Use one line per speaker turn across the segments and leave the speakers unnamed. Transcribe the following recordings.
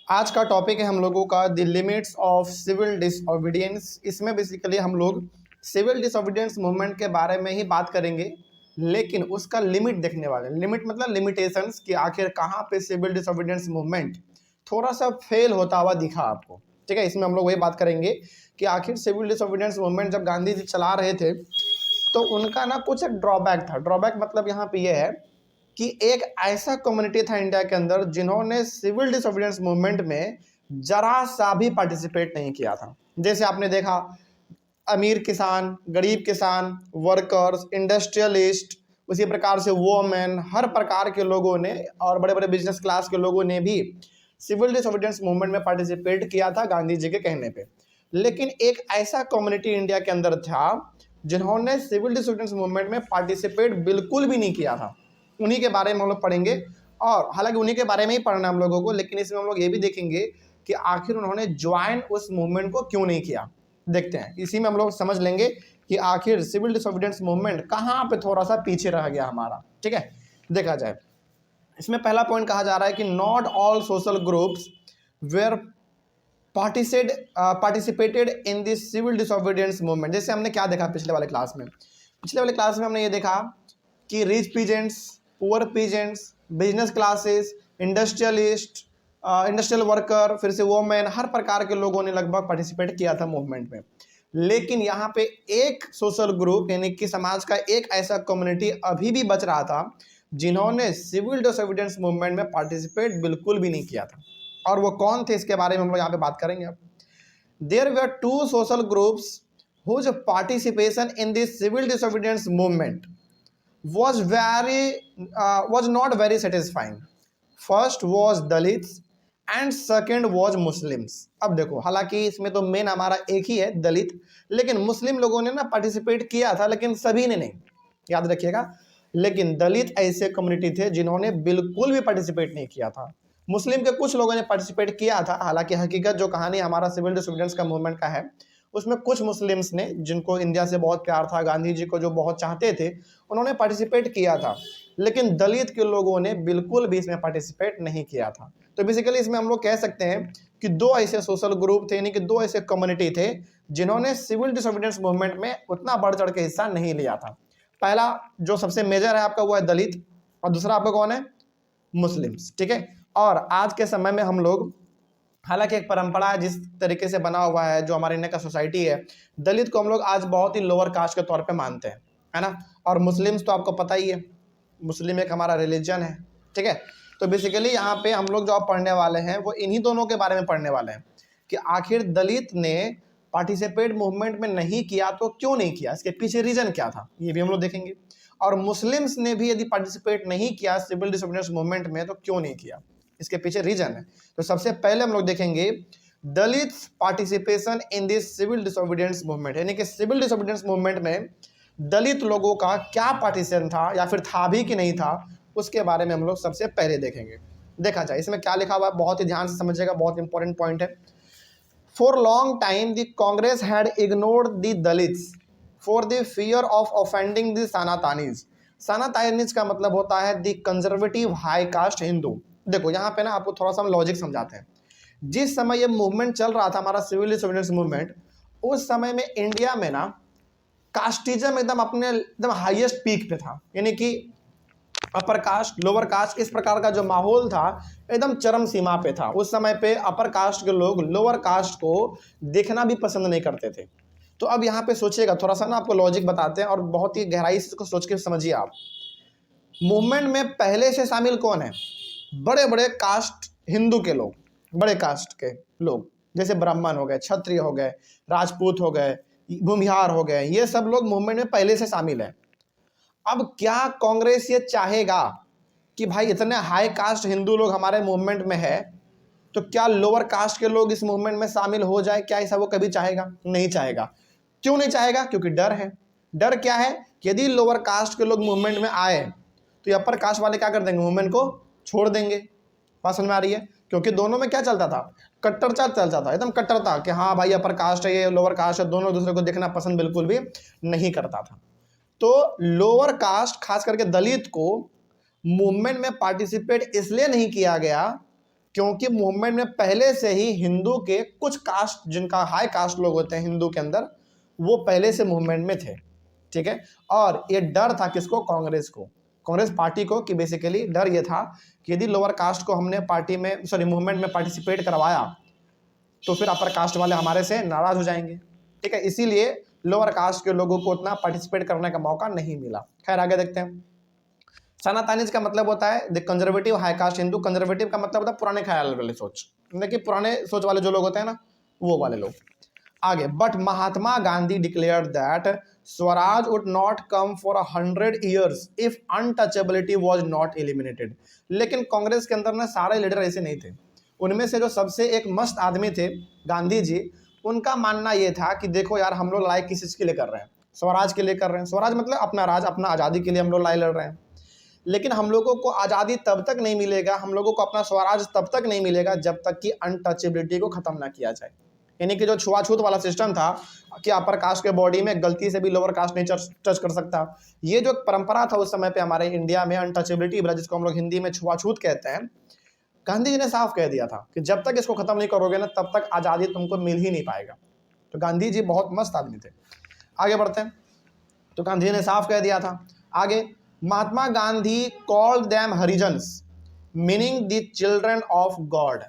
आज का टॉपिक है हम लोगों का the limits of civil disobedience. इसमें बेसिकली हम लोग सिविल डिसओबीडियंस मूवमेंट के बारे में ही बात करेंगे, लेकिन उसका लिमिट देखने वाले हैं। लिमिट मतलब लिमिटेशंस कि आखिर कहाँ पे सिविल डिसओबीडियंस मूवमेंट थोड़ा सा फेल होता हुआ दिखा आपको। ठीक है, इसमें हम लोग वही बात करेंगे कि आखिर सिविल डिसओबीडियंस मूवमेंट जब गांधी जी चला रहे थे तो उनका ना कुछ एक ड्रॉबैक था। ड्रॉबैक मतलब यहाँ पे ये है कि एक ऐसा कम्युनिटी था इंडिया के अंदर जिन्होंने सिविल डिसोबीडियंस मूवमेंट में जरा सा भी पार्टिसिपेट नहीं किया था। जैसे आपने देखा, अमीर किसान, गरीब किसान, वर्कर्स, इंडस्ट्रियलिस्ट, उसी प्रकार से वोमेन, हर प्रकार के लोगों ने और बड़े बड़े बिजनेस क्लास के लोगों ने भी सिविल डिसोबीडियंस मूवमेंट में पार्टिसिपेट किया था गांधी जी के कहने पे। लेकिन एक ऐसा कम्युनिटी इंडिया के अंदर था जिन्होंने सिविल डिसोबीडियंस मूवमेंट में पार्टिसिपेट बिल्कुल भी नहीं किया था। उन्हीं के बारे में हम लोग पढ़ेंगे, और हालांकि उन्हीं के बारे में ही पढ़ना हम लोगों को, लेकिन इसमें हम लोग ये भी देखेंगे कि आखिर उन्होंने ज्वाइन उस मूवमेंट को क्यों नहीं किया। देखते हैं, इसी में हम लोग समझ लेंगे कि आखिर सिविल डिसोबीडियंस मूवमेंट कहाँ पे थोड़ा सा पीछे रह गया हमारा। ठीक है, देखा जाए इसमें पहला पॉइंट कहा जा रहा है कि not all social groups were participated in this civil disobedience movement. जैसे हमने क्या देखा पिछले वाले क्लास में, हमने ये देखा कि rich peasants, poor peasants, business classes, industrialist, industrial worker, फिर से वोमेन, हर प्रकार के लोगों ने लगभग पार्टिसिपेट किया था मूवमेंट में। लेकिन यहाँ पे एक सोशल ग्रुप यानी कि समाज का एक ऐसा कम्युनिटी अभी भी बच रहा था जिन्होंने सिविल डिसोबीडियंस मूवमेंट में पार्टिसिपेट बिल्कुल भी नहीं किया था। और वो कौन थे, इसके बारे में हम लोग यहाँ पे बात करेंगे। अब there were two social groups whose participation in this civil disobedience movement was not very satisfying. First was Dalits and second was Muslims. अब देखो, हालांकि इसमें तो मेन हमारा एक ही है दलित, लेकिन मुस्लिम लोगों ने ना पार्टिसिपेट किया था, लेकिन सभी ने नहीं, याद रखिएगा। लेकिन दलित ऐसे कम्युनिटी थे जिन्होंने बिल्कुल भी पार्टिसिपेट नहीं किया था। मुस्लिम के कुछ लोगों ने पार्टिसिपेट किया था। हालांकि हकीकत जो कहानी हमारा सिविल डिसोबीडियंस का मूवमेंट का है, उसमें कुछ मुस्लिम्स ने, जिनको इंडिया से बहुत प्यार था, गांधी जी को जो बहुत चाहते थे, उन्होंने पार्टिसिपेट किया था। लेकिन दलित के लोगों ने बिल्कुल भी इसमें पार्टिसिपेट नहीं किया था। तो बेसिकली इसमें हम लोग कह सकते हैं कि दो ऐसे सोशल ग्रुप थे, यानी कि दो ऐसे कम्युनिटी थे जिन्होंने सिविल डिसोबीडियंस मूवमेंट में उतना बढ़ चढ़ के हिस्सा नहीं लिया था। पहला जो सबसे मेजर है आपका वो है दलित, और दूसरा आपका कौन है, मुस्लिम्स। ठीक है, और आज के समय में हम लोग, हालांकि एक परंपरा है जिस तरीके से बना हुआ है जो हमारे इंडिया का सोसाइटी है, दलित को हम लोग आज बहुत ही लोअर कास्ट के तौर पे मानते हैं, है ना। और मुस्लिम्स तो आपको पता ही है, मुस्लिम एक हमारा रिलीजन है। ठीक है, तो बेसिकली यहाँ पे हम लोग जो आप पढ़ने वाले हैं वो इन्हीं दोनों के बारे में पढ़ने वाले हैं कि आखिर दलित ने पार्टिसिपेट मूवमेंट में नहीं किया तो क्यों नहीं किया, इसके पीछे रीजन क्या था, ये भी हम लोग देखेंगे। और मुस्लिम्स ने भी यदि पार्टिसिपेट नहीं किया सिविल डिसोबीडियंस मूवमेंट में तो क्यों नहीं किया, इसके पीछे रीजन है। तो सबसे पहले हम लोग देखेंगे Dalit participation in this civil disobedience movement, यानी कि सिविल डिसोबीडियंस मूवमेंट में दलित लोगों का क्या पार्टिसिपेशन था या फिर था भी कि नहीं था, उसके बारे में हम लोग सबसे पहले देखेंगे। देखा जाए इसमें क्या लिखा हुआ है, बहुत ही ध्यान से समझिएगा, बहुत इंपॉर्टेंट पॉइंट है। For long time the Congress had ignored the Dalits for the fear of offending the Sanatanis. Sanatanis का मतलब होता है the conservative high caste Hindu. देखो यहाँ पे ना आपको थोड़ा सा हम लॉजिक समझाते हैं। जिस समय ये मूवमेंट चल रहा था हमारा सिविल डिसोबीडियंस मूवमेंट, उस समय में इंडिया में ना कास्टिज्म एकदम अपने एकदम हाईएस्ट पीक पे था, यानी कि अपर कास्ट लोअर कास्ट इस प्रकार का जो माहौल था एकदम चरम सीमा पे था। उस समय पे अपर कास्ट के लोग लोअर कास्ट को देखना भी पसंद नहीं करते थे। तो अब यहाँ पे सोचिएगा, थोड़ा सा ना आपको लॉजिक बताते हैं और बहुत ही गहराई से इसको सोच के समझिए आप। मूवमेंट में पहले से शामिल कौन है, बड़े बड़े कास्ट हिंदू के लोग, बड़े कास्ट के लोग, जैसे ब्राह्मण हो गए, क्षत्रिय हो गए, राजपूत हो गए, भूमिहार हो गए, ये सब लोग मूवमेंट में पहले से शामिल हैं। अब क्या कांग्रेस ये चाहेगा कि भाई इतने हाई कास्ट हिंदू लोग हमारे मूवमेंट में है तो क्या लोअर कास्ट के लोग इस मूवमेंट में शामिल हो जाए, क्या ऐसा वो कभी चाहेगा? नहीं चाहेगा। क्यों नहीं चाहेगा? क्योंकि डर है। डर क्या है कि यदि लोअर कास्ट के लोग मूवमेंट में आए तो ये अपर कास्ट वाले क्या कर देंगे, मूवमेंट को छोड़ देंगे। बात समझ में आ रही है? क्योंकि दोनों में क्या चलता था, कट्टरता चलता था, एकदम कट्टरता कि हाँ भाई अपर कास्ट है ये लोअर कास्ट है, दोनों दूसरे को देखना पसंद बिल्कुल भी नहीं करता था। तो लोअर कास्ट खास करके दलित को मूवमेंट में पार्टिसिपेट इसलिए नहीं किया गया क्योंकि मूवमेंट में पहले से ही हिंदू के कुछ कास्ट, जिनका हाई कास्ट लोग होते हैं हिंदू के अंदर, वो पहले से मूवमेंट में थे, ठीक है। और ये डर था किसको? कांग्रेस को, कांग्रेस पार्टी को, कि बेसिकली डर ये था कि यदि लोअर कास्ट को हमने पार्टी में मूवमेंट में पार्टिसिपेट करवाया तो फिर अपर कास्ट वाले हमारे से नाराज हो जाएंगे, ठीक है। इसीलिए लोअर कास्ट के लोगों को उतना पार्टिसिपेट करने का मौका नहीं मिला। खैर आगे देखते हैं। सनातनीज का मतलब होता है the conservative high caste Hindu. Conservative का मतलब होता है पुराने ख्याल वाले सोच, मतलब कि पुराने सोच वाले जो लोग होते हैं ना, वो वाले लोग। आगे, but Mahatma Gandhi declared that Swaraj would not come for 100 years if untouchability was not eliminated. लेकिन कांग्रेस के अंदर ना सारे लीडर ऐसे नहीं थे। उनमें से जो सबसे एक मस्त आदमी थे गांधी जी, उनका मानना ये था कि देखो यार, हम लोग लड़ाई किस चीज़ के लिए कर रहे हैं? स्वराज के लिए कर रहे हैं। स्वराज मतलब अपना राज, अपना आज़ादी के लिए हम लोग लड़ाई लड़ रहे हैं। लेकिन हम लोगों को आज़ादी तब तक नहीं मिलेगा, हम लोगों को अपना स्वराज तब तक नहीं मिलेगा जब तक कि अनटचेबिलिटी को ख़त्म ना किया जाए। यानी कि जो छुआछूत वाला सिस्टम था कि अपर कास्ट के बॉडी में गलती से भी लोअर कास्ट नहीं टच कर सकता, ये जो परंपरा था उस समय पे हमारे इंडिया में, अनटचेबिलिटी जिसको हम लोग हिंदी में छुआछूत कहते हैं, गांधी जी ने साफ कह दिया था कि जब तक इसको खत्म नहीं करोगे ना, तब तक आज़ादी तुमको मिल ही नहीं पाएगा। तो गांधी जी बहुत मस्त आदमी थे। आगे बढ़ते हैं। तो गांधी जी ने साफ कह दिया था। आगे, Mahatma Gandhi called them Harijans meaning the children of God.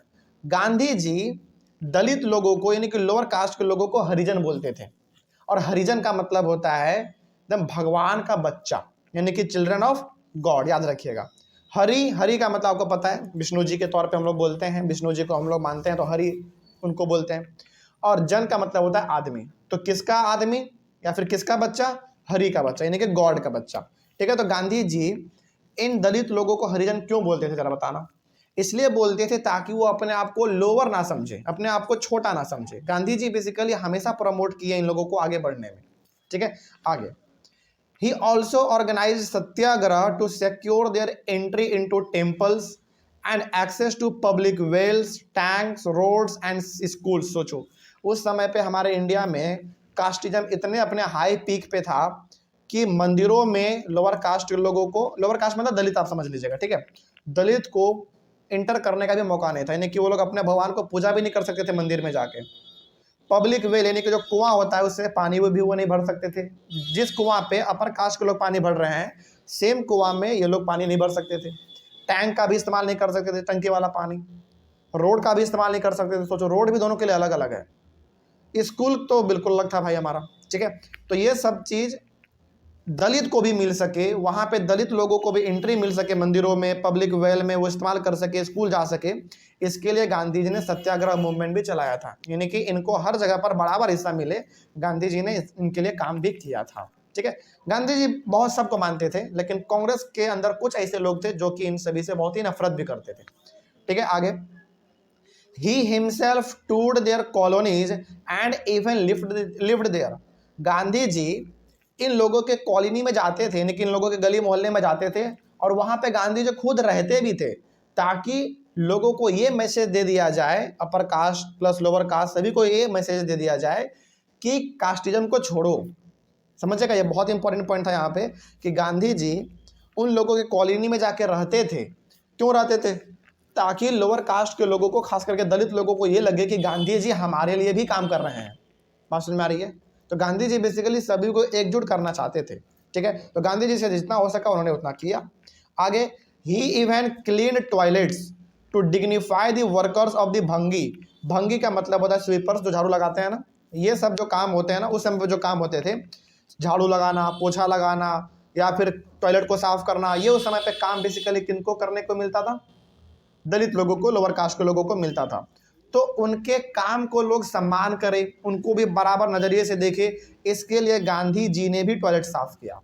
Gandhi ji Dalit लोगों को, यानी कि लोअर कास्ट के लोगों को हरिजन बोलते थे। और हरिजन का मतलब होता है एकदम भगवान का बच्चा, यानी कि चिल्ड्रन ऑफ गॉड, याद रखिएगा। हरि का मतलब आपको पता है, विष्णु जी के तौर पे हम लोग बोलते हैं, विष्णु जी को हम लोग मानते हैं तो हरि उनको बोलते हैं। और जन का मतलब होता है आदमी। तो किसका आदमी या फिर किसका बच्चा? हरि का बच्चा, यानी कि गॉड का बच्चा, ठीक है। तो गांधी जी इन दलित लोगों को हरिजन क्यों बोलते थे, जरा बताना। इसलिए बोलते थे ताकि वो अपने आप को लोअर ना समझे, अपने आप को छोटा ना समझे। गांधी जी बेसिकली हमेशा प्रमोट किए इन लोगों को आगे बढ़ने में, ठीक है। आगे, he also organized Satyagraha to secure their entry into temples and access to public wells, tanks, roads and schools। सोचो उस समय पे हमारे इंडिया में कास्टिज्म इतने अपने हाई पीक पे था कि मंदिरों में लोअर कास्ट के लोगों को, लोअर कास्ट मतलब दलित आप समझ लीजिएगा, ठीक है, दलित को इंटर करने का भी मौका नहीं था। यानी कि वो लोग अपने भगवान को पूजा भी नहीं कर सकते थे मंदिर में जाके। पब्लिक वेल, यानी कि जो कुआं होता है उससे पानी भी वो नहीं भर सकते थे। जिस कुआं पे अपर कास्ट के लोग पानी भर रहे हैं, सेम कुआं में ये लोग पानी नहीं भर सकते थे। टैंक का भी इस्तेमाल नहीं कर सकते थे, टंकी वाला पानी। रोड का भी इस्तेमाल नहीं कर सकते थे। सोचो, रोड भी दोनों के लिए अलग अलग है। स्कूल तो बिल्कुल अलग था भाई हमारा, ठीक है। तो ये सब चीज़ दलित को भी मिल सके, वहाँ पे दलित लोगों को भी एंट्री मिल सके मंदिरों में, पब्लिक वेल में वो इस्तेमाल कर सके, स्कूल जा सके, इसके लिए गांधी जी ने सत्याग्रह मूवमेंट भी चलाया था। यानी कि इनको हर जगह पर बराबर हिस्सा मिले, गांधी जी ने इनके लिए काम भी किया था, ठीक है। गांधी जी बहुत सबको मानते थे, लेकिन कांग्रेस के अंदर कुछ ऐसे लोग थे जो कि इन सभी से बहुत ही नफरत भी करते थे, ठीक है। आगे, he himself toured their colonies and even lived there। Gandhi ji इन लोगों के कॉलोनी में जाते थे, यानी कि इन लोगों के गली मोहल्ले में जाते थे, और वहाँ पे गांधी जी खुद रहते भी थे, ताकि लोगों को ये मैसेज दे दिया जाए, upper caste plus lower caste सभी को ये मैसेज दे दिया जाए कि कास्टिज्म को छोड़ो। समझेगा, ये बहुत इंपॉर्टेंट पॉइंट था यहाँ पे कि गांधी जी उन लोगों के कॉलोनी में जाके रहते थे। क्यों रहते थे? ताकि लोअर कास्ट के लोगों को, खास करके दलित लोगों को ये लगे कि गांधी जी हमारे लिए भी काम कर रहे हैं। बात समझ में आ रही है? तो गांधी जी बेसिकली सभी को एकजुट करना चाहते थे, ठीक है। तो गांधी जी से जितना हो सका उन्होंने उतना किया। आगे, he even clean toilets to dignify the workers of the Bhangi. Bhangi का मतलब होता है स्वीपर्स, जो झाड़ू लगाते हैं ना, ये सब जो काम होते हैं ना, उस समय पर जो काम होते थे, झाड़ू लगाना, पोछा लगाना या फिर टॉयलेट को साफ करना, ये उस समय पे काम बेसिकली किनको करने को मिलता था? दलित लोगों को, लोअर कास्ट के लोगों को मिलता था। तो उनके काम को लोग सम्मान करें, उनको भी बराबर नजरिए से देखें, इसके लिए गांधी जी ने भी टॉयलेट साफ किया,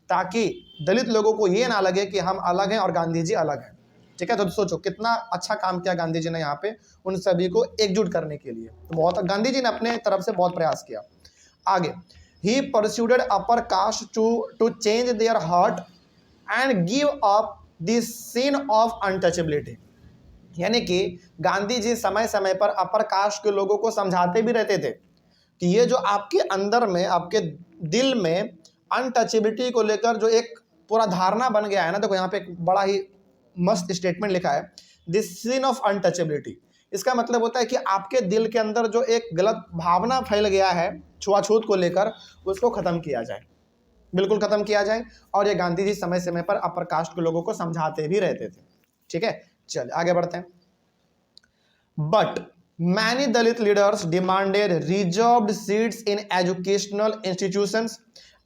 ताकि दलित लोगों को ये ना लगे कि हम अलग हैं और गांधी जी अलग हैं, ठीक है। तो सोचो कितना अच्छा काम किया गांधी जी ने यहाँ पे उन सभी को एकजुट करने के लिए। तो बहुत गांधी जी ने अपने तरफ से बहुत प्रयास किया। आगे, he persuaded upper caste to change their heart and give up the sin of untouchability. यानी कि गांधी जी समय समय पर अपर कास्ट के लोगों को समझाते भी रहते थे कि ये जो आपके अंदर में, आपके दिल में अनटचेबिलिटी को लेकर जो एक पूरा धारणा बन गया है ना, देखो यहाँ पे एक बड़ा ही मस्त स्टेटमेंट लिखा है द सिन ऑफ अनटचेबिलिटी। इसका मतलब होता है कि आपके दिल के अंदर जो एक गलत भावना फैल गया है छुआछूत को लेकर, उसको ख़त्म किया जाए, बिल्कुल ख़त्म किया जाए। और ये गांधी जी समय समय पर अपर कास्ट के लोगों को समझाते भी रहते थे। ठीक है, चलिए आगे बढ़ते हैं। But many Dalit leaders demanded reserved seats in educational institutions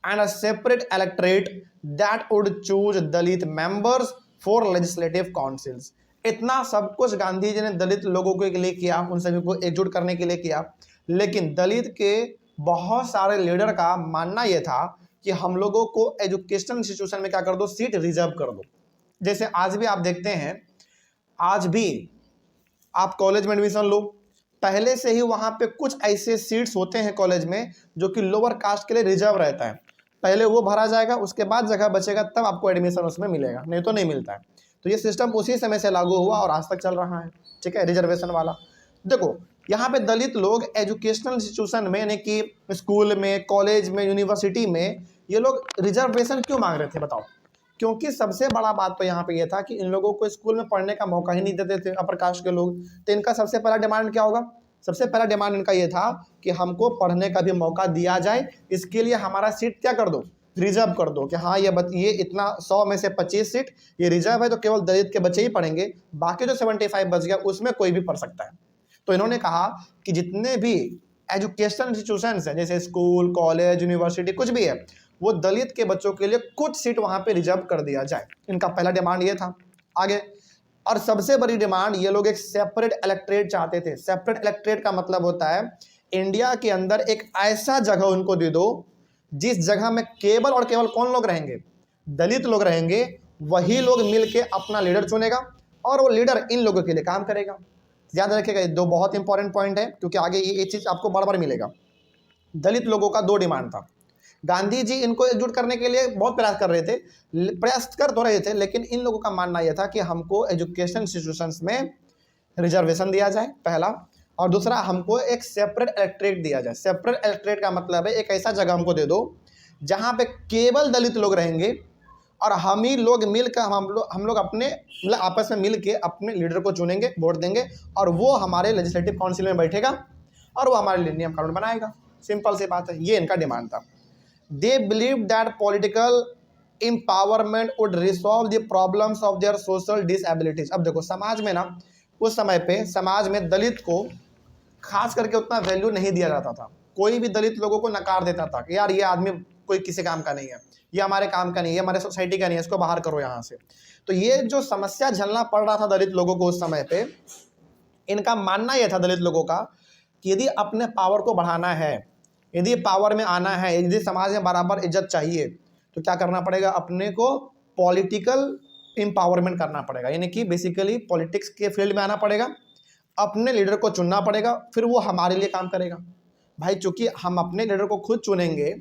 and a separate electorate that would choose Dalit members for legislative councils. इतना सब कुछ गांधी जी ने दलित लोगों के लिए किया, उन सभी को एकजुट करने के लिए किया, लेकिन दलित के बहुत सारे लीडर का मानना यह था कि हम लोगों को एजुकेशनल इंस्टीट्यूशन में क्या कर दो, सीट रिजर्व कर दो। जैसे आज भी आप देखते हैं, आज भी आप कॉलेज में एडमिशन लो, पहले से ही वहाँ पे कुछ ऐसे सीट्स होते हैं कॉलेज में जो कि लोअर कास्ट के लिए रिजर्व रहता है। पहले वो भरा जाएगा, उसके बाद जगह बचेगा, तब आपको एडमिशन उसमें मिलेगा, नहीं तो नहीं मिलता है। तो ये सिस्टम उसी समय से लागू हुआ और आज तक चल रहा है। ठीक है, रिजर्वेशन वाला। देखो यहाँ पे दलित लोग एजुकेशनल इंस्टीट्यूशन में, यानी कि स्कूल में, कॉलेज में, यूनिवर्सिटी में, ये लोग रिजर्वेशन क्यों मांग रहे थे बताओ? क्योंकि सबसे बड़ा बात तो यहाँ पे ये था कि इन लोगों को स्कूल में पढ़ने का मौका ही नहीं देते थे अपर कास्ट के लोग। तो इनका सबसे पहला डिमांड क्या होगा? सबसे पहला डिमांड इनका ये था कि हमको पढ़ने का भी मौका दिया जाए, इसके लिए हमारा सीट क्या कर दो, रिजर्व कर दो, कि हाँ ये इतना 100 में से 25 सीट ये रिजर्व है, तो केवल दलित के बच्चे ही पढ़ेंगे, बाकी जो 75 बच गया उसमें कोई भी पढ़ सकता है। तो इन्होंने कहा कि जितने भी एजुकेशनल इंस्टीट्यूशंस हैं, जैसे स्कूल, कॉलेज, यूनिवर्सिटी, कुछ भी है, वो दलित के बच्चों के लिए कुछ सीट वहाँ पे रिजर्व कर दिया जाए। इनका पहला डिमांड ये था। आगे, और सबसे बड़ी डिमांड, ये लोग एक सेपरेट इलेक्टोरेट चाहते थे। सेपरेट इलेक्टोरेट का मतलब होता है इंडिया के अंदर एक ऐसा जगह उनको दे दो जिस जगह में केवल और केवल कौन लोग रहेंगे, दलित लोग रहेंगे। वही लोग मिलके अपना लीडर चुनेगा और वो लीडर इन लोगों के लिए काम करेगा। याद रखिएगा, दो बहुत इंपॉर्टेंट पॉइंट है, क्योंकि आगे ये चीज आपको बार बार मिलेगा। दलित लोगों का दो डिमांड था। गांधी जी इनको एकजुट करने के लिए बहुत प्रयास कर रहे थे, प्रयास कर तो रहे थे, लेकिन इन लोगों का मानना यह था कि हमको एजुकेशन इंस्टीट्यूशंस में रिजर्वेशन दिया जाए, पहला, और दूसरा हमको एक सेपरेट इलेक्टोरेट दिया जाए। सेपरेट इलेक्टोरेट का मतलब है एक ऐसा जगह हमको दे दो जहाँ पे केवल दलित लोग रहेंगे और हम ही लोग मिलकर हम लोग अपने मतलब आपस में मिल के अपने लीडर को चुनेंगे, वोट देंगे, और वो हमारे लेजिस्लेटिव काउंसिल में बैठेगा और वो हमारे लिए नियम कानून बनाएगा। सिंपल सी बात है, ये इनका डिमांड था। They believe that political empowerment would resolve the problems of their social डिसएबिलिटीज। अब देखो, समाज में ना, उस समय पे समाज में दलित को खास करके उतना वैल्यू नहीं दिया जाता था। कोई भी दलित लोगों को नकार देता था कि यार ये आदमी कोई किसी काम का नहीं है, ये हमारे काम का नहीं है, ये हमारे सोसाइटी का नहीं है, इसको बाहर करो यहाँ से। तो ये जो समस्या झेलना पड़ रहा था दलित लोगों को उस समय पे, इनका मानना यह था दलित लोगों का कि यदि अपने पावर को बढ़ाना है, यदि पावर में आना है, यदि समाज में बराबर इज्जत चाहिए, तो क्या करना पड़ेगा, अपने को पॉलिटिकल एम्पावरमेंट करना पड़ेगा, यानी कि बेसिकली पॉलिटिक्स के फील्ड में आना पड़ेगा, अपने लीडर को चुनना पड़ेगा, फिर वो हमारे लिए काम करेगा। भाई चूंकि हम अपने लीडर को खुद चुनेंगे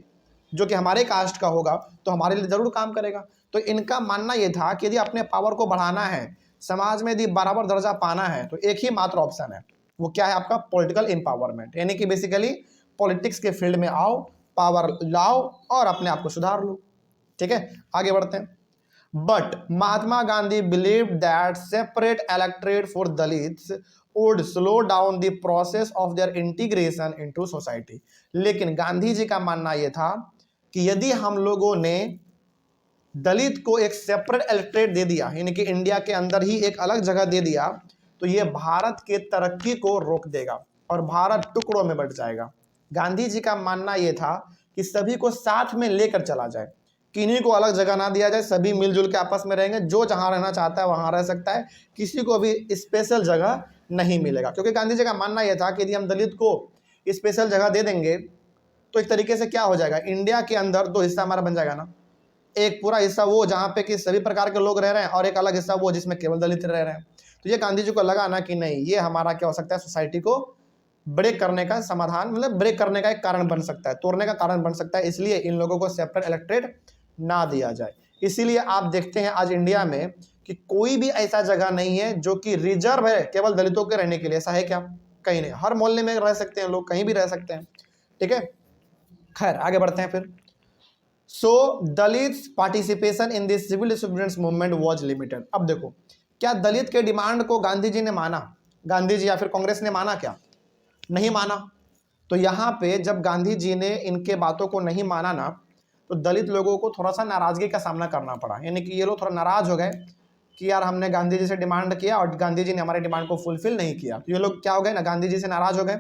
जो कि हमारे कास्ट का होगा, तो हमारे लिए जरूर काम करेगा। तो इनका मानना यह था कि यदि अपने पावर को बढ़ाना है, समाज में यदि बराबर दर्जा पाना है, तो एक ही मात्र ऑप्शन है, वो क्या है आपका, पॉलिटिकल एम्पावरमेंट, यानी कि बेसिकली पॉलिटिक्स के फील्ड में आओ, पावर लाओ और अपने आप को सुधार लो। ठीक है, आगे बढ़ते हैं। But Mahatma Gandhi believe that separate electorate for Dalits would slow down the process of their integration into society. लेकिन गांधी जी का मानना यह था कि यदि हम लोगों ने दलित को एक सेपरेट इलेक्टोरेट दे दिया, यानी कि इंडिया के अंदर ही एक अलग जगह दे दिया, तो यह भारत के तरक्की को रोक देगा और भारत टुकड़ों में बंट जाएगा। गांधी जी का मानना यह था कि सभी को साथ में लेकर चला जाए, किन्हीं को अलग जगह ना दिया जाए, सभी मिलजुल के आपस में रहेंगे, जो जहां रहना चाहता है वहां रह सकता है, किसी को भी स्पेशल जगह नहीं मिलेगा। क्योंकि गांधी जी का मानना यह था कि यदि हम दलित को स्पेशल जगह दे देंगे तो एक तरीके से क्या हो जाएगा, इंडिया के अंदर दो हिस्सा हमारा बन जाएगा ना, एक पूरा हिस्सा वो जहाँ पे कि सभी प्रकार के लोग रह रहे हैं और एक अलग हिस्सा वो जिसमें केवल दलित रह रहे हैं। तो ये गांधी जी को लगा ना कि नहीं, ये हमारा क्या हो सकता है, सोसाइटी को ब्रेक करने का समाधान, मतलब ब्रेक करने का एक कारण बन सकता है, तोड़ने का कारण बन सकता है, इसलिए इन लोगों को सेपरेट इलेक्टोरेट ना दिया जाए। इसीलिए आप देखते हैं आज इंडिया में कि कोई भी ऐसा जगह नहीं है जो कि रिजर्व है केवल दलितों के रहने के लिए। ऐसा है क्या? कहीं नहीं, हर मोहल्ले में रह सकते हैं लोग, कहीं भी रह सकते हैं। ठीक है, खैर आगे बढ़ते हैं फिर। So Dalits participation in this civil disobedience movement was limited. अब देखो, क्या दलित के डिमांड को गांधी जी ने माना? गांधी जी या फिर कांग्रेस ने माना क्या? नहीं माना। तो यहाँ पे जब गांधी जी ने इनके बातों को नहीं माना ना, तो दलित लोगों को थोड़ा सा नाराजगी का सामना करना पड़ा। यानी कि ये लोग थोड़ा नाराज हो गए कि यार हमने गांधी जी से डिमांड किया और गांधी जी ने हमारे डिमांड को फुलफिल नहीं किया। तो ये लोग क्या हो गए ना, गांधी जी से नाराज हो गए।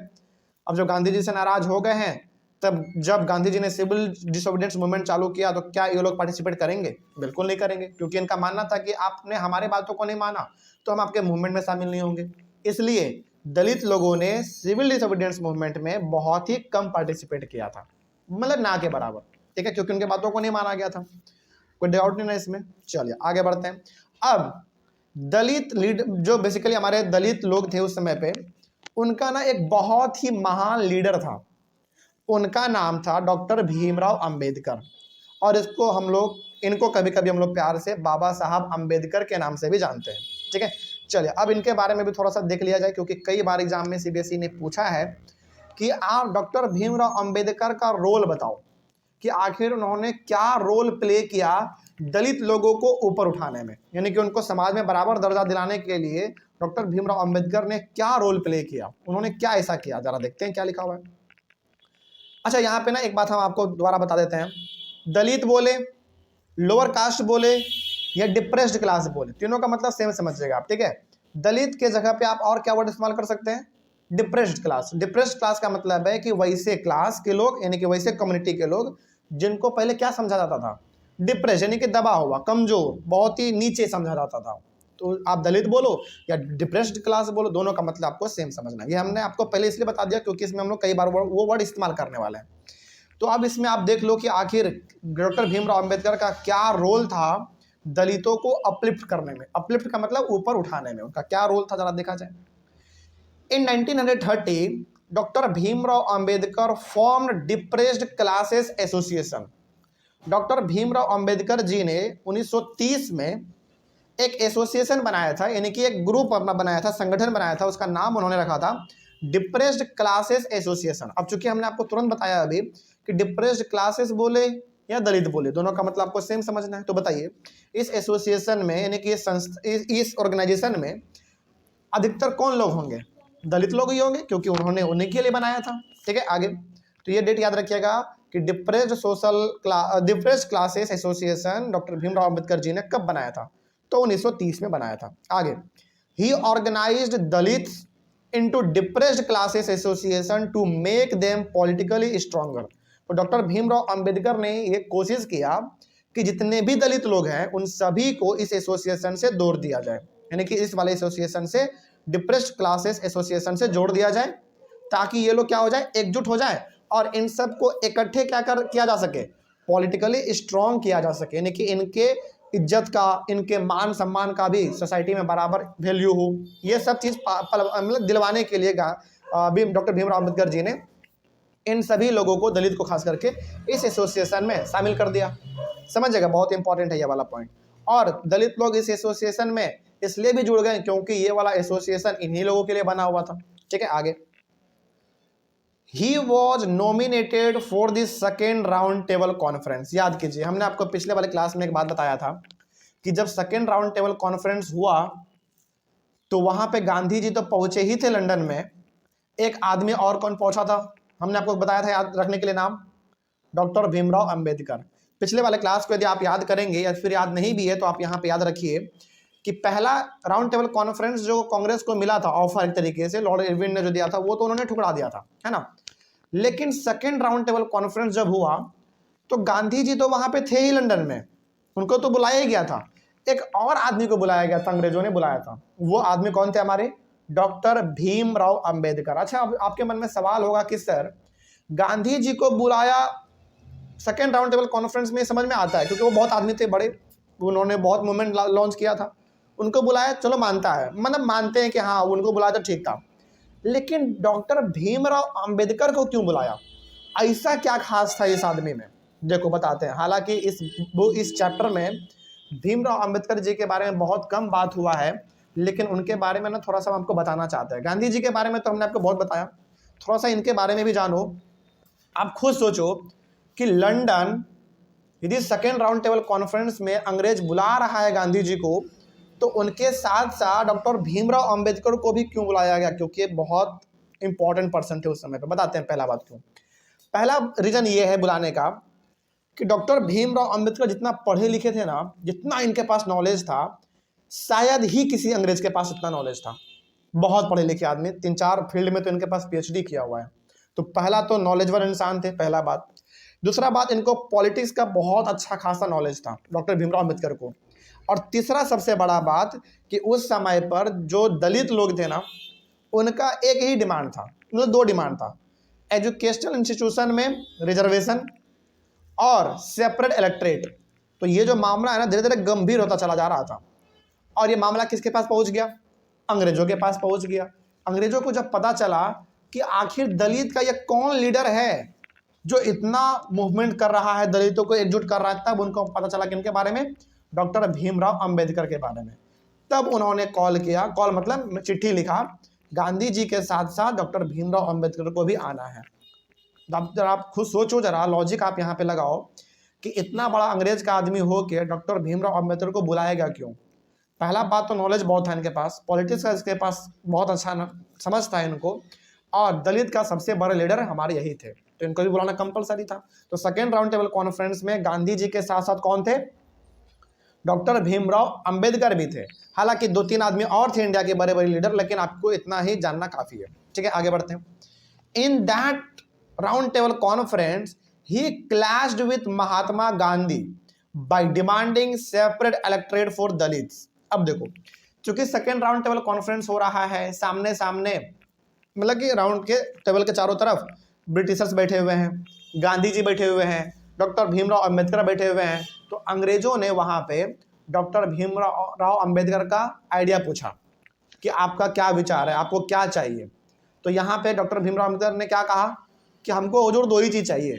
अब जब गांधी जी से नाराज हो गए हैं, तब जब गांधी जी ने सिविल डिसोबीडियंस मूवमेंट चालू किया, तो क्या ये लोग पार्टिसिपेट करेंगे? बिल्कुल नहीं करेंगे, क्योंकि इनका मानना था कि आपने हमारे बातों को नहीं माना तो हम आपके मूवमेंट में शामिल नहीं होंगे। इसलिए दलित लोगों ने सिविल डिसोबीडियंस मूवमेंट में बहुत ही कम पार्टिसिपेट किया था, मतलब ना के बराबर, ठीक है, क्योंकि उनके बातों को नहीं माना गया था। कोई डाउट नहीं ना इसमें। चलिए आगे बढ़ते हैं। अब दलित लीड जो बेसिकली हमारे दलित लोग थे उस समय पे, उनका ना एक बहुत ही महान लीडर था। उनका नाम था डॉक्टर भीमराव अंबेडकर, और इनको कभी कभी हम लोग प्यार से बाबा साहब अंबेडकर के नाम से भी जानते हैं, ठीक है। चलिए अब इनके बारे में भी थोड़ा सा देख लिया जाए, क्योंकि कई बार एग्जाम में सीबीएसई ने पूछा है कि आप डॉक्टर भीमराव अंबेडकर का रोल बताओ, कि आखिर उन्होंने क्या रोल प्ले किया दलित लोगों को ऊपर उठाने में, यानी कि उनको समाज में बराबर दर्जा दिलाने के लिए डॉक्टर भीमराव अंबेडकर ने क्या रोल प्ले किया, उन्होंने क्या ऐसा किया। जरा देखते हैं क्या लिखा हुआ है। अच्छा, यहाँ पे ना एक बात हम आपको दोबारा बता देते हैं। दलित बोले, लोअर कास्ट बोले या डिप्रेस्ड क्लास बोले, तीनों का मतलब सेम समझिएगा आप, ठीक है। दलित के जगह पे आप और क्या वर्ड इस्तेमाल कर सकते हैं? Depressed class. डिप्रेस्ड क्लास का मतलब है कि वैसे क्लास के लोग, यानी कि वैसे कम्युनिटी के लोग जिनको पहले क्या समझा जाता था? डिप्रेस, यानी कि दबा हुआ, कमजोर, बहुत ही नीचे समझा जाता था। तो आप दलित बोलो या डिप्रेस्ड क्लास बोलो, दोनों का मतलब आपको सेम समझना है। ये हमने आपको पहले इसलिए बता दिया क्योंकि इसमें हम लोग कई बार वो वर्ड इस्तेमाल करने वाले हैं। तो अब इसमें आप देख लो कि आखिर डॉक्टर भीमराव अंबेडकर का क्या रोल था दलितों को अपलिफ्ट करने में। अपलिफ्ट का मतलब ऊपर उठाने में उनका क्या रोल था, जरा देखा जाए। In 1930 doctor Bhimrao Ambedkar formed depressed classes association. Doctor Bhimrao Ambedkar ji ने 1930 में एक एसोसिएशन बनाया था, यानी कि एक ग्रुप अपना बनाया था, संगठन बनाया था। उसका नाम उन्होंने रखा था डिप्रेस्ड क्लासेस एसोसिएशन। अब चूंकि हमने आपको तुरंत बताया अभी कि डिप्रेस्ड क्लासेस बोले या दलित बोले, दोनों का मतलब आपको सेम समझना है। तो बताइए, इस एसोसिएशन में, यानी कि इस ऑर्गेनाइजेशन में अधिकतर कौन लोग होंगे? दलित लोग ही होंगे, क्योंकि उन्होंने उन्हीं के लिए बनाया था, ठीक है। आगे तो ये डेट याद रखिएगा कि depressed classes association doctor Bhimrao Ambedkar ji ने कब बनाया था? तो 1930 में बनाया था। आगे, he organized Dalits into depressed classes association to make them politically stronger. तो डॉक्टर भीमराव अंबेडकर ने ये कोशिश किया कि जितने भी दलित लोग हैं उन सभी को इस एसोसिएशन से जोड़ दिया जाए, यानी कि इस वाले एसोसिएशन से, डिप्रेस्ड क्लासेस एसोसिएशन से जोड़ दिया जाए, ताकि ये लोग क्या हो जाए, एकजुट हो जाए और इन सब को इकट्ठे किया जा सके, पॉलिटिकली स्ट्रॉन्ग किया जा सके, यानी कि इनके इज्जत का, इनके मान सम्मान का भी सोसाइटी में बराबर वैल्यू हो। ये सब चीज़ मतलब दिलवाने के लिए डॉक्टर भीमराव अंबेडकर जी ने इन सभी लोगों को, दलित को खास करके, इस एसोसिएशन में शामिल कर दिया। समझिएगा, बहुत इंपॉर्टेंट है ये वाला पॉइंट। और दलित लोग इस एसोसिएशन में इसलिए भी जुड़ गए क्योंकि ये वाला एसोसिएशन इन्हीं लोगों के लिए बना हुआ था, ठीक है। आगे, he was nominated for the second round table conference. याद कीजिए, हमने आपको पिछले वाले क्लास में एक बात बताया था कि जब सेकेंड राउंड टेबल कॉन्फ्रेंस हुआ तो वहां पे गांधी जी तो पहुंचे ही थे लंदन में, एक आदमी और कौन पहुंचा था, हमने आपको बताया था याद रखने के लिए नाम, डॉक्टर भीमराव अंबेडकर। पिछले वाले क्लास को यदि आप याद करेंगे या फिर याद नहीं भी है तो आप यहाँ पे याद रखिए कि पहला राउंड टेबल कॉन्फ्रेंस जो कांग्रेस को मिला था ऑफर, एक तरीके से लॉर्ड इरविन ने जो दिया था, वो तो उन्होंने ठुकरा दिया था, है ना। लेकिन सेकेंड राउंड टेबल कॉन्फ्रेंस जब हुआ तो गांधी जी तो वहां पे थे ही लंदन में, उनको तो बुलाया ही गया था। एक और आदमी को बुलाया गया था, अंग्रेजों ने बुलाया था। वो आदमी कौन थे? हमारे डॉक्टर भीमराव अंबेडकर। अच्छा, अब आपके मन में सवाल होगा कि सर गांधी जी को बुलाया सेकेंड राउंड टेबल कॉन्फ्रेंस में, समझ में आता है क्योंकि वो बहुत आदमी थे बड़े, उन्होंने बहुत मूवमेंट लॉन्च किया था, उनको बुलाया, चलो मानता है, मतलब मानते हैं कि हाँ उनको बुलाया तो ठीक था। लेकिन डॉक्टर भीमराव अंबेडकर को क्यों बुलाया? ऐसा क्या खास था इस आदमी में? देखो बताते हैं। हालांकि इस चैप्टर में भीमराव अंबेडकर जी के बारे में बहुत कम बात हुआ है, लेकिन उनके बारे में ना थोड़ा सा हम आपको बताना चाहते हैं। गांधी जी के बारे में तो हमने आपको बहुत बताया, थोड़ा सा इनके बारे में भी जानो। आप खुद सोचो कि लंदन यदि सेकेंड राउंड टेबल कॉन्फ्रेंस में अंग्रेज बुला रहा है गांधी जी को, तो उनके साथ साथ डॉक्टर भीमराव अंबेडकर को भी क्यों बुलाया गया, क्योंकि बहुत इंपॉर्टेंट पर्सन थे उस समय पे। बताते हैं पहला बात क्यों। पहला रीजन ये है बुलाने का कि डॉक्टर भीमराव अंबेडकर जितना पढ़े लिखे थे ना, जितना इनके पास नॉलेज था, शायद ही किसी अंग्रेज के पास इतना नॉलेज था। बहुत पढ़े लिखे आदमी, 3-4 फील्ड में तो इनके पास पीएचडी किया हुआ है। तो पहला तो नॉलेजवर इंसान थे, पहला बात। दूसरा बात, इनको पॉलिटिक्स का बहुत अच्छा खासा नॉलेज था डॉक्टर भीमराव अंबेडकर को। और तीसरा सबसे बड़ा बात कि उस समय पर जो दलित लोग थे ना, उनका एक ही डिमांड था, मतलब 2 डिमांड था, एजुकेशनल इंस्टीट्यूशन में रिजर्वेशन और सेपरेट इलेक्ट्रेट। तो ये जो मामला है ना, धीरे धीरे गंभीर होता चला जा रहा था। और ये मामला किसके पास पहुंच गया? अंग्रेजों के पास पहुंच गया। अंग्रेजों को जब पता चला कि आखिर दलित का ये कौन लीडर है जो इतना मूवमेंट कर रहा है, दलितों को एकजुट कर रहा है, तब उनको पता चला कि इनके बारे में, डॉक्टर भीमराव अंबेडकर के बारे में। तब उन्होंने कॉल किया, कॉल मतलब चिट्ठी लिखा, गांधी जी के साथ साथ डॉक्टर भीमराव अंबेडकर को भी आना है। जरा आप खुद सोचो, जरा लॉजिक आप यहाँ पे लगाओ कि इतना बड़ा अंग्रेज का आदमी हो के डॉक्टर भीमराव अंबेडकर को बुलाएगा क्यों? पहला बात तो नॉलेज बहुत था इनके पास, पॉलिटिक्स का इसके पास बहुत अच्छा समझ था इनको, और दलित का सबसे बड़े लीडर हमारे यही थे, तो इनको भी बुलाना कंपलसरी था। तो सेकेंड राउंड टेबल कॉन्फ्रेंस में गांधी जी के साथ साथ कौन थे? डॉक्टर भीमराव अंबेडकर भी थे। हालांकि 2-3 आदमी और थे इंडिया के बड़े बड़े लीडर, लेकिन आपको इतना ही जानना काफी है। ठीक है, आगे बढ़ते हैं। In that round table conference he clashed with Mahatma Gandhi by demanding separate electorate for Dalits. अब देखो, चूंकि सेकेंड राउंड टेबल कॉन्फ्रेंस हो रहा है, सामने सामने, मतलब कि राउंड के टेबल के चारों तरफ ब्रिटिशर्स बैठे हुए हैं, गांधी जी बैठे हुए हैं, डॉक्टर भीमराव अंबेडकर बैठे हुए हैं। तो अंग्रेजों ने वहां पे डॉक्टर भीमराव अंबेडकर का आइडिया पूछा कि आपका क्या विचार है, आपको क्या चाहिए। तो यहाँ पे डॉक्टर भीमराव अंबेडकर ने क्या कहा कि हमको हजूर 2 ही चीज़ चाहिए,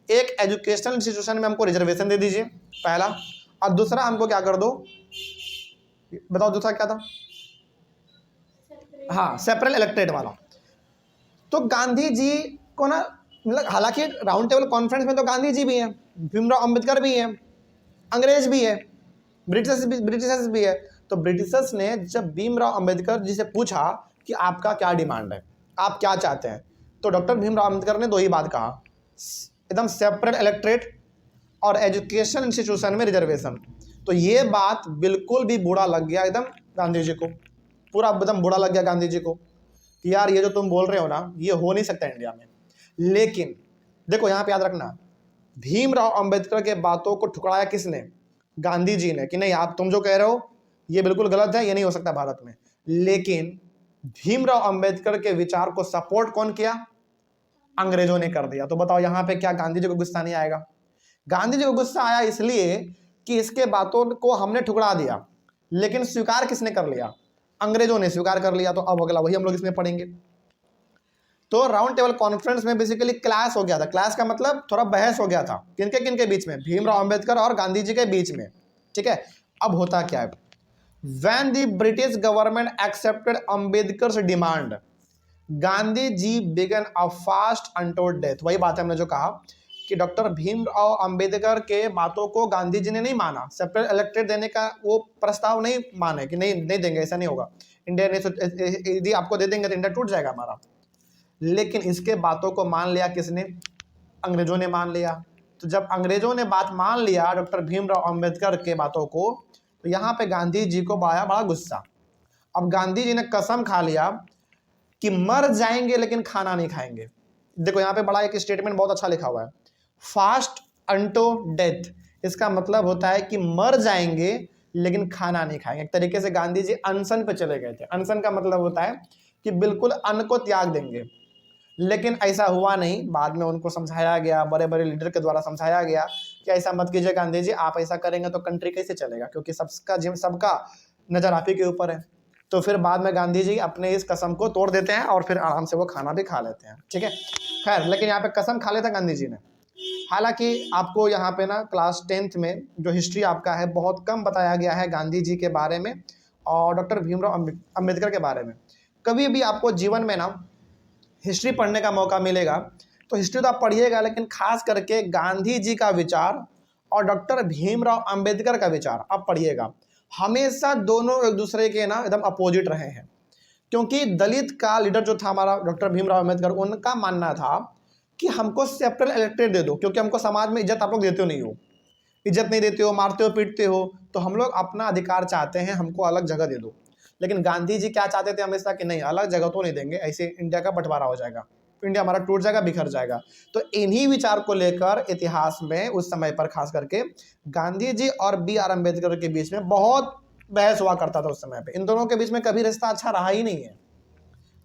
एक एजुकेशनल इंस्टीट्यूशन में हमको रिजर्वेशन दे दीजिए, पहला, और दूसरा हमको क्या कर दो, बताओ दूसरा क्या था? हाँ, सेपरेट इलेक्ट्रेट वाला। तो गांधी जी को ना, मतलब हालांकि राउंड टेबल कॉन्फ्रेंस में तो गांधी जी भी हैं, भीमराव अंबेडकर भी हैं, अंग्रेज भी है, ब्रिटिशर्स भी है। तो ब्रिटिशर्स ने जब भीमराव अंबेडकर जी से पूछा कि आपका क्या डिमांड है, आप क्या चाहते हैं, तो डॉक्टर भीमराव अंबेडकर ने 2 ही बात कहा, एकदम सेपरेट इलेक्ट्रेट और एजुकेशन इंस्टीट्यूशन में रिजर्वेशन। तो ये बात बिल्कुल भी बुरा लग गया एकदम गांधी जी को, पूरा एकदम बुरा लग गया गांधी जी को कि यार ये जो तुम बोल रहे हो ना, ये हो नहीं सकता इंडिया में। लेकिन देखो यहाँ पे याद रखना, भीमराव अंबेडकर के बातों को ठुकराया किसने? गांधी जी ने, कि नहीं आप तुम जो कह रहे हो ये बिल्कुल गलत है, ये नहीं हो सकता भारत में। लेकिन भीमराव अंबेडकर के विचार को सपोर्ट कौन किया? अंग्रेजों ने कर दिया। तो बताओ यहाँ पे क्या गांधी जी को गुस्सा नहीं आएगा? गांधी जी को गुस्सा आया इसलिए कि इसके बातों को हमने ठुकरा दिया, लेकिन स्वीकार किसने कर लिया? अंग्रेजों ने स्वीकार कर लिया। तो अब अगला वही हम लोग इसमें पढ़ेंगे। तो राउंड टेबल कॉन्फ्रेंस में बेसिकली क्लास हो गया था। क्लास का मतलब थोड़ा बहस हो गया था, किनके बीच में? भीमराव अंबेडकर और गांधी जी के बीच में। ठीक है, अब होता क्या है, when the British government accepted Ambedkar's demand, Gandhi ji began a fast untold death. वही बात है हमने जो कहा कि डॉक्टर भीमराव अंबेडकर के बातों को गांधी जी ने नहीं माना, सेपरेट इलेक्टेड देने का वो प्रस्ताव नहीं माने कि नहीं देंगे, ऐसा नहीं होगा, इंडिया ने यदि आपको दे देंगे तो इंडिया टूट जाएगा हमारा। लेकिन इसके बातों को मान लिया किसने? अंग्रेजों ने मान लिया। तो जब अंग्रेजों ने बात मान लिया डॉक्टर भीमराव अंबेडकर के बातों को, तो यहाँ पे गांधी जी को आया बड़ा गुस्सा। अब गांधी जी ने कसम खा लिया कि मर जाएंगे लेकिन खाना नहीं खाएंगे। देखो यहाँ पे बड़ा एक स्टेटमेंट बहुत अच्छा लिखा हुआ है, फास्ट अनटो डेथ। इसका मतलब होता है कि मर जाएंगे लेकिन खाना नहीं खाएंगे। एक तरीके से गांधी जी अनशन पे चले गए थे। अनशन का मतलब होता है कि बिल्कुल अन्न को त्याग देंगे, लेकिन ऐसा हुआ नहीं। बाद में उनको समझाया गया, बड़े बड़े लीडर के द्वारा समझाया गया कि ऐसा मत कीजिए गांधी जी, आप ऐसा करेंगे तो कंट्री कैसे चलेगा, क्योंकि सबका नजर आप ही के ऊपर है। तो फिर बाद में गांधी जी अपने इस कसम को तोड़ देते हैं और फिर आराम से वो खाना भी खा लेते हैं। ठीक है, खैर, लेकिन यहाँ पे कसम खा लेता गांधी जी ने। हालांकि आपको यहाँ पे ना क्लास 10th में जो हिस्ट्री आपका है बहुत कम बताया गया है गांधी जी के बारे में और डॉक्टर भीमराव अंबेडकर के बारे में। कभी भी आपको जीवन में ना हिस्ट्री पढ़ने का मौका मिलेगा तो हिस्ट्री तो आप पढ़िएगा, लेकिन खास करके गांधी जी का विचार और डॉक्टर भीमराव अंबेडकर का विचार आप पढ़िएगा। हमेशा दोनों एक दूसरे के ना एकदम अपोजिट रहे हैं, क्योंकि दलित का लीडर जो था हमारा डॉक्टर भीमराव अम्बेडकर, उनका मानना था कि हमको सेपरेट इलेक्टेड दे दो, क्योंकि हमको समाज में इज्जत आप लोग देते हो नहीं हो, इज्जत नहीं देते हो, मारते हो, पीटते हो, तो हम लोग अपना अधिकार चाहते हैं, हमको अलग जगह दे दो। लेकिन गांधी जी क्या चाहते थे हमेशा कि नहीं, अलग जगह तो नहीं देंगे, ऐसे इंडिया का बंटवारा हो जाएगा, इंडिया हमारा टूट जाएगा, बिखर जाएगा। तो इन्हीं विचार को लेकर इतिहास में उस समय पर खास करके गांधी जी और B.R. अम्बेडकर के बीच में बहुत बहस हुआ करता था उस समय पे। इन दोनों के बीच में कभी रिश्ता अच्छा रहा ही नहीं है।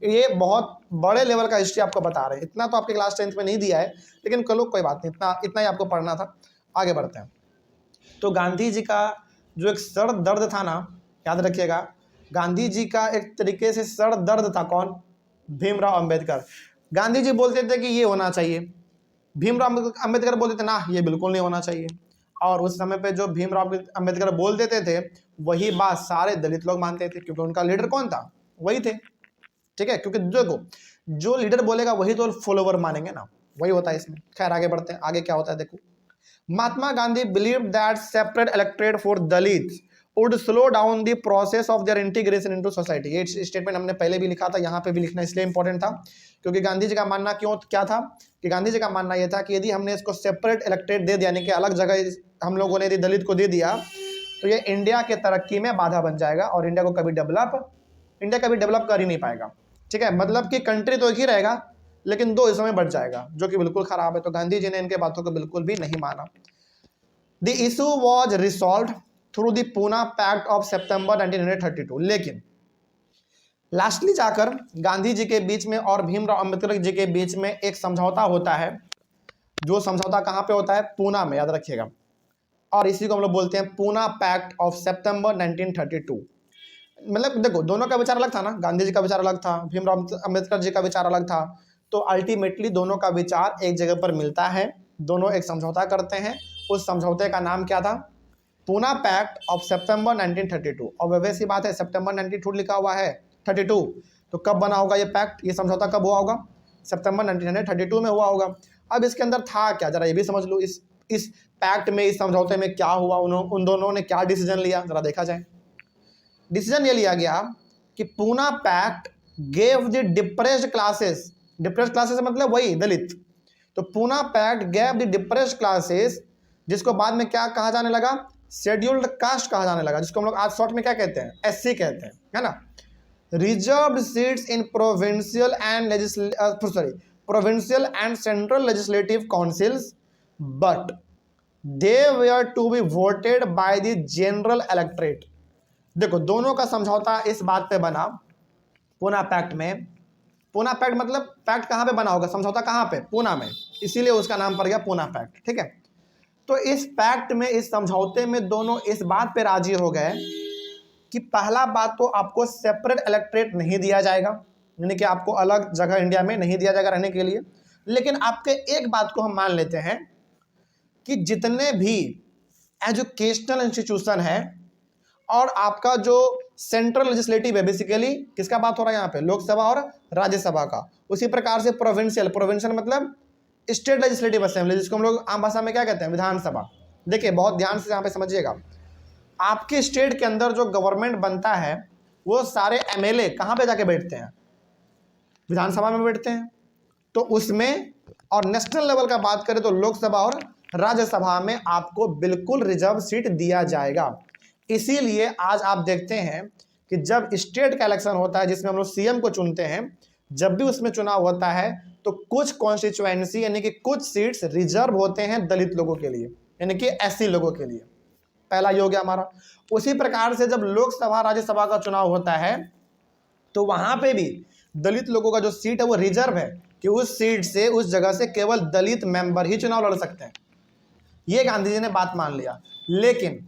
ये बहुत बड़े लेवल का हिस्ट्री आपको बता रहे हैं, इतना तो आपके क्लास 10th में नहीं दिया है, लेकिन चलो कोई बात नहीं, इतना ही आपको पढ़ना था। आगे बढ़ते हैं। तो गांधी जी का जो एक सर दर्द था ना, याद रखिएगा, गांधी जी का एक तरीके से सर दर्द था कौन? भीमराव अम्बेडकर। गांधी जी बोलते थे कि ये होना चाहिए, भीमराव अम्बेडकर बोलते थे ना, ये बिल्कुल नहीं होना चाहिए। और उस समय पे जो भीमराव अम्बेडकर बोल देते थे वही बात सारे दलित लोग मानते थे, क्योंकि उनका लीडर कौन था? वही थे। ठीक है, क्योंकि देखो जो लीडर बोलेगा वही तो फॉलोवर मानेंगे ना, वही होता है इसमें। खैर आगे बढ़ते हैं, आगे क्या होता है देखो। Mahatma Gandhi believe that separate elected for Dalit would slow down the process of their integration into society. ये स्टेटमेंट हमने पहले भी लिखा था, यहाँ पे भी लिखना इसलिए इंपॉर्टेंट था क्योंकि गांधी जी का मानना क्या था कि गांधी जी का मानना यह था कि यदि हमने इसको सेपरेट इलेक्टेड दे दिया, यानी कि अलग जगह हम लोगों ने यदि दलित को दे दिया, तो ये इंडिया के तरक्की में बाधा बन जाएगा और इंडिया कभी डेवलप कर ही नहीं पाएगा। ठीक है, मतलब कि कंट्री तो एक ही रहेगा लेकिन दो हिस्सों में बढ़ जाएगा, जो कि बिल्कुल खराब है। तो गांधी जी ने इनके बातों को बिल्कुल भी नहीं माना। The issue was resolve through the Poona pact of September 1932। लेकिन लास्टली जाकर गांधी जी के बीच में और भीमराव अम्बेडकर जी के बीच में एक समझौता होता है। जो समझौता कहाँ पे होता है? पूना में, याद रखिएगा। और इसी को हम लोग बोलते हैं पूना पैक्ट ऑफ सितंबर 1932। मतलब देखो दोनों का विचार अलग था ना, गांधी जी का विचार अलग था, भीमराव अम्बेडकर जी का विचार अलग था, तो अल्टीमेटली दोनों का विचार एक जगह पर मिलता है, दोनों एक समझौता करते हैं। उस समझौते का नाम क्या था? Poona pact of September 1932। और वैसे सी बात है, सितंबर 1932 लिखा हुआ है, 32, तो कब बना होगा ये पैक्ट, ये समझौता कब हुआ होगा? सितंबर 1932 में हुआ होगा। अब इसके अंदर था क्या, जरा ये भी समझ लो। इस पैक्ट में, इस समझौते में क्या हुआ, उन दोनों ने क्या डिसीजन लिया, जरा देखा जाए। डिसीजन ये लिया गया कि Poona pact gave the depressed classes मतलब वही दलित, तो Poona pact gave the depressed classes, जिसको बाद में क्या कहा जाने लगा? शेड्यूल्ड कास्ट कहा जाने लगा, जिसको हम लोग आज शॉर्ट में क्या कहते हैं? SC कहते हैं, है ना। Reserved seats in provincial and central legislative councils, but they were to be voted by the general electorate. देखो दोनों का समझौता इस बात पे बना पूना पैक्ट में। पूना पैक्ट मतलब पैक्ट कहाँ पे बना होगा, समझौता कहाँ पे? पूना में, इसीलिए उसका नाम पड़ गया पूना पैक्ट। ठीक है, तो इस पैक्ट में, इस समझौते में दोनों इस बात पे राजी हो गए कि पहला बात तो आपको सेपरेट इलेक्टोरेट नहीं दिया जाएगा, यानी कि आपको अलग जगह इंडिया में नहीं दिया जाएगा रहने के लिए। लेकिन आपके एक बात को हम मान लेते हैं कि जितने भी एजुकेशनल इंस्टीट्यूशन है और आपका जो सेंट्रल लेजिस्लेटिव है, बेसिकली किसका बात हो रहा है यहाँ पे? लोकसभा और राज्यसभा का। उसी प्रकार से प्रोविंशियल मतलब स्टेट लेजिस्लेटिव असेंबली, जिसको हम लोग आम भाषा में क्या कहते हैं? विधानसभा। देखिए बहुत ध्यान से यहाँ पे समझिएगा, आपके स्टेट के अंदर जो गवर्नमेंट बनता है वो सारे MLA कहाँ पे जाके बैठते हैं? विधानसभा में बैठते हैं। तो उसमें, और नेशनल लेवल का बात करें तो लोकसभा और राज्यसभा में आपको बिल्कुल रिजर्व सीट दिया जाएगा। इसीलिए आज आप देखते हैं कि जब स्टेट का इलेक्शन होता है, जिसमें हम लोग CM को चुनते हैं, जब भी उसमें चुनाव होता है तो कुछ कॉन्स्टिट्यूएंसी यानी कि कुछ सीट्स रिजर्व होते हैं दलित लोगों के लिए, यानी कि SC लोगों के लिए। पहला ये हो गया हमारा। उसी प्रकार से जब लोकसभा राज्यसभा का चुनाव होता है तो वहां पे भी दलित लोगों का जो सीट है वो रिजर्व है, कि उस सीट से, उस जगह से केवल दलित मेंबर ही चुनाव लड़ सकते हैं। ये गांधी जी ने बात मान लिया। लेकिन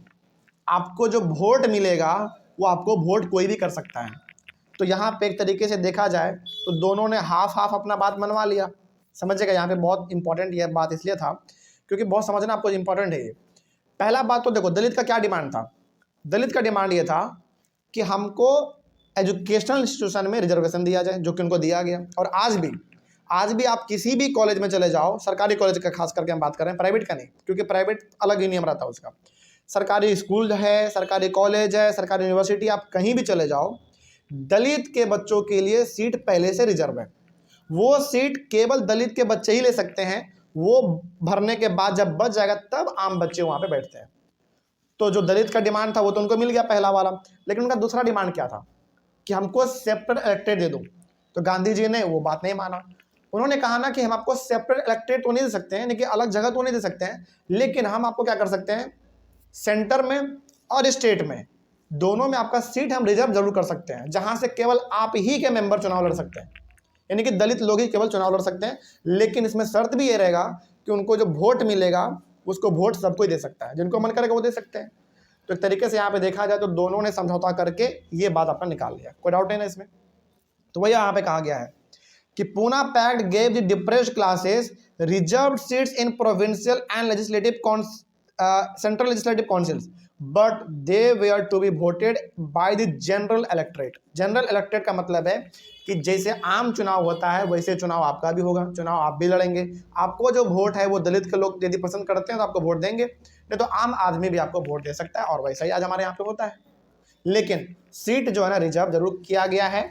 आपको जो वोट मिलेगा वो आपको वोट कोई भी कर सकता है। तो यहाँ पे एक तरीके से देखा जाए तो दोनों ने हाफ अपना बात मनवा लिया। समझिएगा, यहाँ पे बहुत इंपॉर्टेंट ये बात इसलिए था क्योंकि बहुत समझना आपको इंपॉर्टेंट है ये। पहला बात तो देखो दलित का क्या डिमांड था? दलित का डिमांड ये था कि हमको एजुकेशनल इंस्टीट्यूशन में रिजर्वेशन दिया जाए, जो कि उनको दिया गया। और आज भी आप किसी भी कॉलेज में चले जाओ, सरकारी कॉलेज का खास करके हम बात कर रहे हैं, प्राइवेट का नहीं, क्योंकि प्राइवेट अलग ही नियम रहता है उसका। सरकारी स्कूल है, सरकारी कॉलेज है, सरकारी यूनिवर्सिटी, आप कहीं भी चले जाओ, दलित के बच्चों के लिए सीट पहले से रिजर्व है। वो सीट केवल दलित के बच्चे ही ले सकते हैं। वो भरने के बाद जब बच जाएगा तब आम बच्चे वहाँ पे बैठते हैं। तो जो दलित का डिमांड था वो तो उनको मिल गया पहला वाला, लेकिन उनका दूसरा डिमांड क्या था कि हमको सेपरेट इलेक्टेड दे दो। तो गांधी जी ने वो बात नहीं माना। उन्होंने कहा ना कि हम आपको सेपरेट इलेक्टेड तो नहीं दे सकते हैं, लेकिन अलग जगह तो नहीं दे सकते हैं, लेकिन हम आपको क्या कर सकते हैं, सेंटर में और स्टेट में दोनों में आपका सीट हम रिजर्व जरूर कर सकते हैं, जहां से केवल आप ही के मेंबर चुनाव लड़ सकते हैं, यानी कि दलित लोग ही केवल चुनाव लड़ सकते हैं। लेकिन इसमें शर्त भी ये रहेगा कि उनको जो वोट मिलेगा उसको वोट सबको ही दे सकता है, जिनको मन करेगा वो दे सकते हैं। तो एक तरीके से यहाँ पे देखा जाए तो दोनों ने समझौता करके ये बात अपना निकाल लिया, कोई डाउट नहीं ना इसमें। तो वही यहाँ पे कहा गया है कि Poona pact gave the depressed classes reserved seats in provincial and legislative central legislative councils, but they were to be voted by the general electorate. General electorate का मतलब है कि जैसे आम चुनाव होता है वैसे चुनाव आपका भी होगा, चुनाव आप भी लड़ेंगे। आपको जो वोट है वो दलित के लोग यदि पसंद करते हैं तो आपको वोट देंगे, नहीं तो आम आदमी भी आपको वोट दे सकता है, और वैसा ही आज हमारे यहाँ पे होता है। लेकिन सीट जो है ना रिजर्व जरूर किया गया है,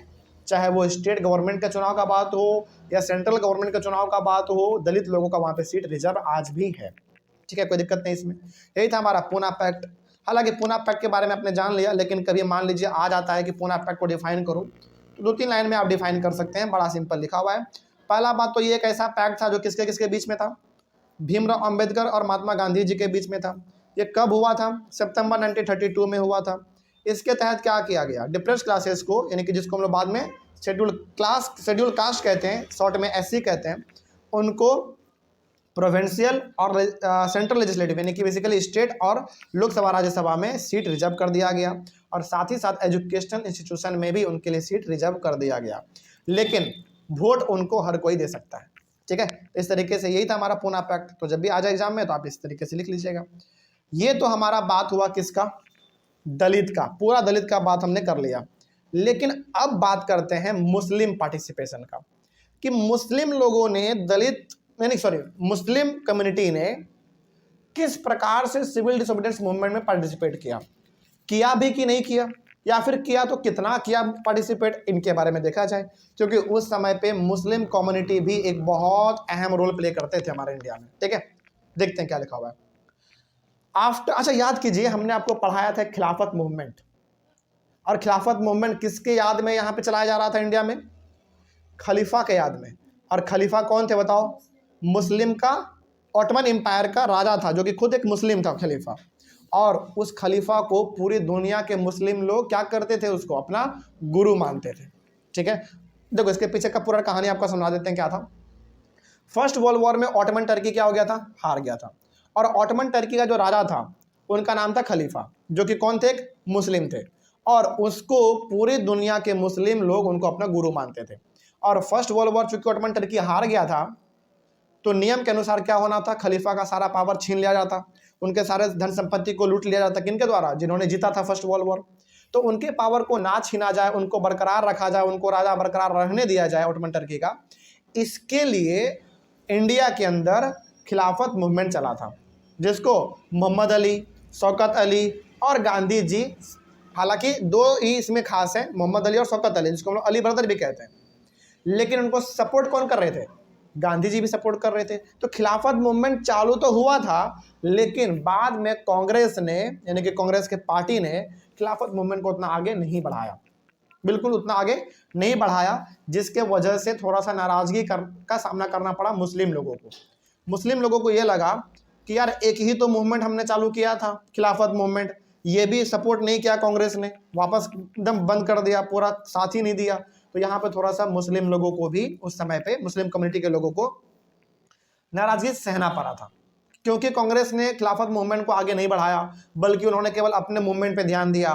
चाहे वो स्टेट गवर्नमेंट का चुनाव का बात हो या सेंट्रल गवर्नमेंट का चुनाव का बात हो, दलित लोगों का वहाँ पे सीट रिजर्व आज भी है। ठीक है, कोई दिक्कत नहीं इसमें। यही था हमारा पूना पैक्ट। हालांकि पूना पैक्ट के बारे में आपने जान लिया, लेकिन कभी मान लीजिए आज आता है कि पूना पैक्ट को डिफाइन करो, तो 2-3 लाइन में आप डिफाइन कर सकते हैं, बड़ा सिंपल लिखा हुआ है। पहला बात तो ये एक ऐसा पैक्ट था जो किसके किसके बीच में था, भीमराव अंबेडकर और महात्मा गांधी जी के बीच में था। ये कब हुआ था, सितंबर 1932 में हुआ था। इसके तहत क्या किया गया, डिप्रेस्ड क्लासेस को, यानी कि जिसको हम लोग बाद में शेड्यूल कास्ट कहते हैं, शॉर्ट में एससी कहते हैं, उनको प्रोविंशियल और सेंट्रल लेजिस्लेटिव यानी कि बेसिकली स्टेट और लोकसभा राज्यसभा में सीट रिजर्व कर दिया गया, और साथ ही साथ एजुकेशनल इंस्टीट्यूशन में भी उनके लिए सीट रिजर्व कर दिया गया, लेकिन वोट उनको हर कोई दे सकता है। ठीक है, इस तरीके से यही था हमारा पूना पैक्ट। तो जब भी आ जाए एग्जाम में तो आप इस तरीके से लिख लीजिएगा। ये तो हमारा बात हुआ किसका, दलित का, पूरा दलित का बात हमने कर लिया। लेकिन अब बात करते हैं मुस्लिम पार्टिसिपेशन का, कि मुस्लिम लोगों ने मुस्लिम कम्युनिटी ने किस प्रकार से सिविल डिसोबीडियंस मूवमेंट में पार्टिसिपेट किया भी कि नहीं किया, या फिर किया तो कितना किया पार्टिसिपेट, इनके बारे में देखा जाए। क्योंकि उस समय पे मुस्लिम कम्युनिटी भी एक बहुत अहम रोल प्ले करते थे हमारे इंडिया में। ठीक है, देखते हैं क्या लिखा हुआ है। अच्छा याद कीजिए, हमने आपको पढ़ाया था खिलाफत मूवमेंट, और खिलाफत मूवमेंट किसके याद में यहाँ पे चलाया जा रहा था इंडिया में, खलीफा के याद में। और खलीफा कौन थे बताओ, मुस्लिम का, ऑटोमन एम्पायर का राजा था, जो कि खुद एक मुस्लिम था खलीफा। और उस खलीफा को पूरी दुनिया के मुस्लिम लोग क्या करते थे, उसको अपना गुरु मानते थे। ठीक है, देखो इसके पीछे का पूरा कहानी आपको समझा देते हैं क्या था। फर्स्ट वर्ल्ड वॉर में ऑटोमन टर्की क्या हो गया था, हार गया था, और ऑटोमन टर्की का जो राजा था उनका नाम था खलीफा, जो कि कौन थे, एक मुस्लिम थे, और उसको पूरी दुनिया के मुस्लिम लोग उनको अपना गुरु मानते थे। और फर्स्ट वर्ल्ड वॉर चूंकि ऑटोमन टर्की हार गया था, तो नियम के अनुसार क्या होना था, खलीफा का सारा पावर छीन लिया जाता, उनके सारे धन संपत्ति को लूट लिया जाता, किनके द्वारा, जिन्होंने जीता था फर्स्ट वर्ल्ड वॉर। तो उनके पावर को ना छीना जाए, उनको बरकरार रखा जाए, उनको राजा बरकरार रहने दिया जाए ऑटोमन टर्की का। इसके लिए इंडिया के अंदर खिलाफत मूवमेंट चला था, जिसको मोहम्मद अली, शौकत अली और गांधी जी, हालांकि दो ही इसमें खास है, मोहम्मद अली और शौकत अली, जिसको हम लोग अली ब्रदर भी कहते हैं, लेकिन उनको सपोर्ट कौन कर रहे थे, गांधी जी भी सपोर्ट कर रहे थे। तो खिलाफत मूवमेंट चालू तो हुआ था, लेकिन बाद में कांग्रेस ने, यानी कि कांग्रेस के पार्टी ने खिलाफत मूवमेंट को उतना आगे नहीं बढ़ाया, बिल्कुल उतना आगे नहीं बढ़ाया, जिसके वजह से थोड़ा सा नाराजगी का सामना करना पड़ा मुस्लिम लोगों को। मुस्लिम लोगों को ये लगा कि यार एक ही तो मूवमेंट हमने चालू किया था, खिलाफत मूवमेंट, ये भी सपोर्ट नहीं किया कांग्रेस ने, वापस एकदम बंद कर दिया, पूरा साथ ही नहीं दिया। तो यहाँ पे थोड़ा सा मुस्लिम लोगों को भी उस समय पे, मुस्लिम कम्युनिटी के लोगों को नाराजगी सहना पड़ा था, क्योंकि कांग्रेस ने खिलाफत मूवमेंट को आगे नहीं बढ़ाया, बल्कि उन्होंने केवल अपने मूवमेंट पे ध्यान दिया।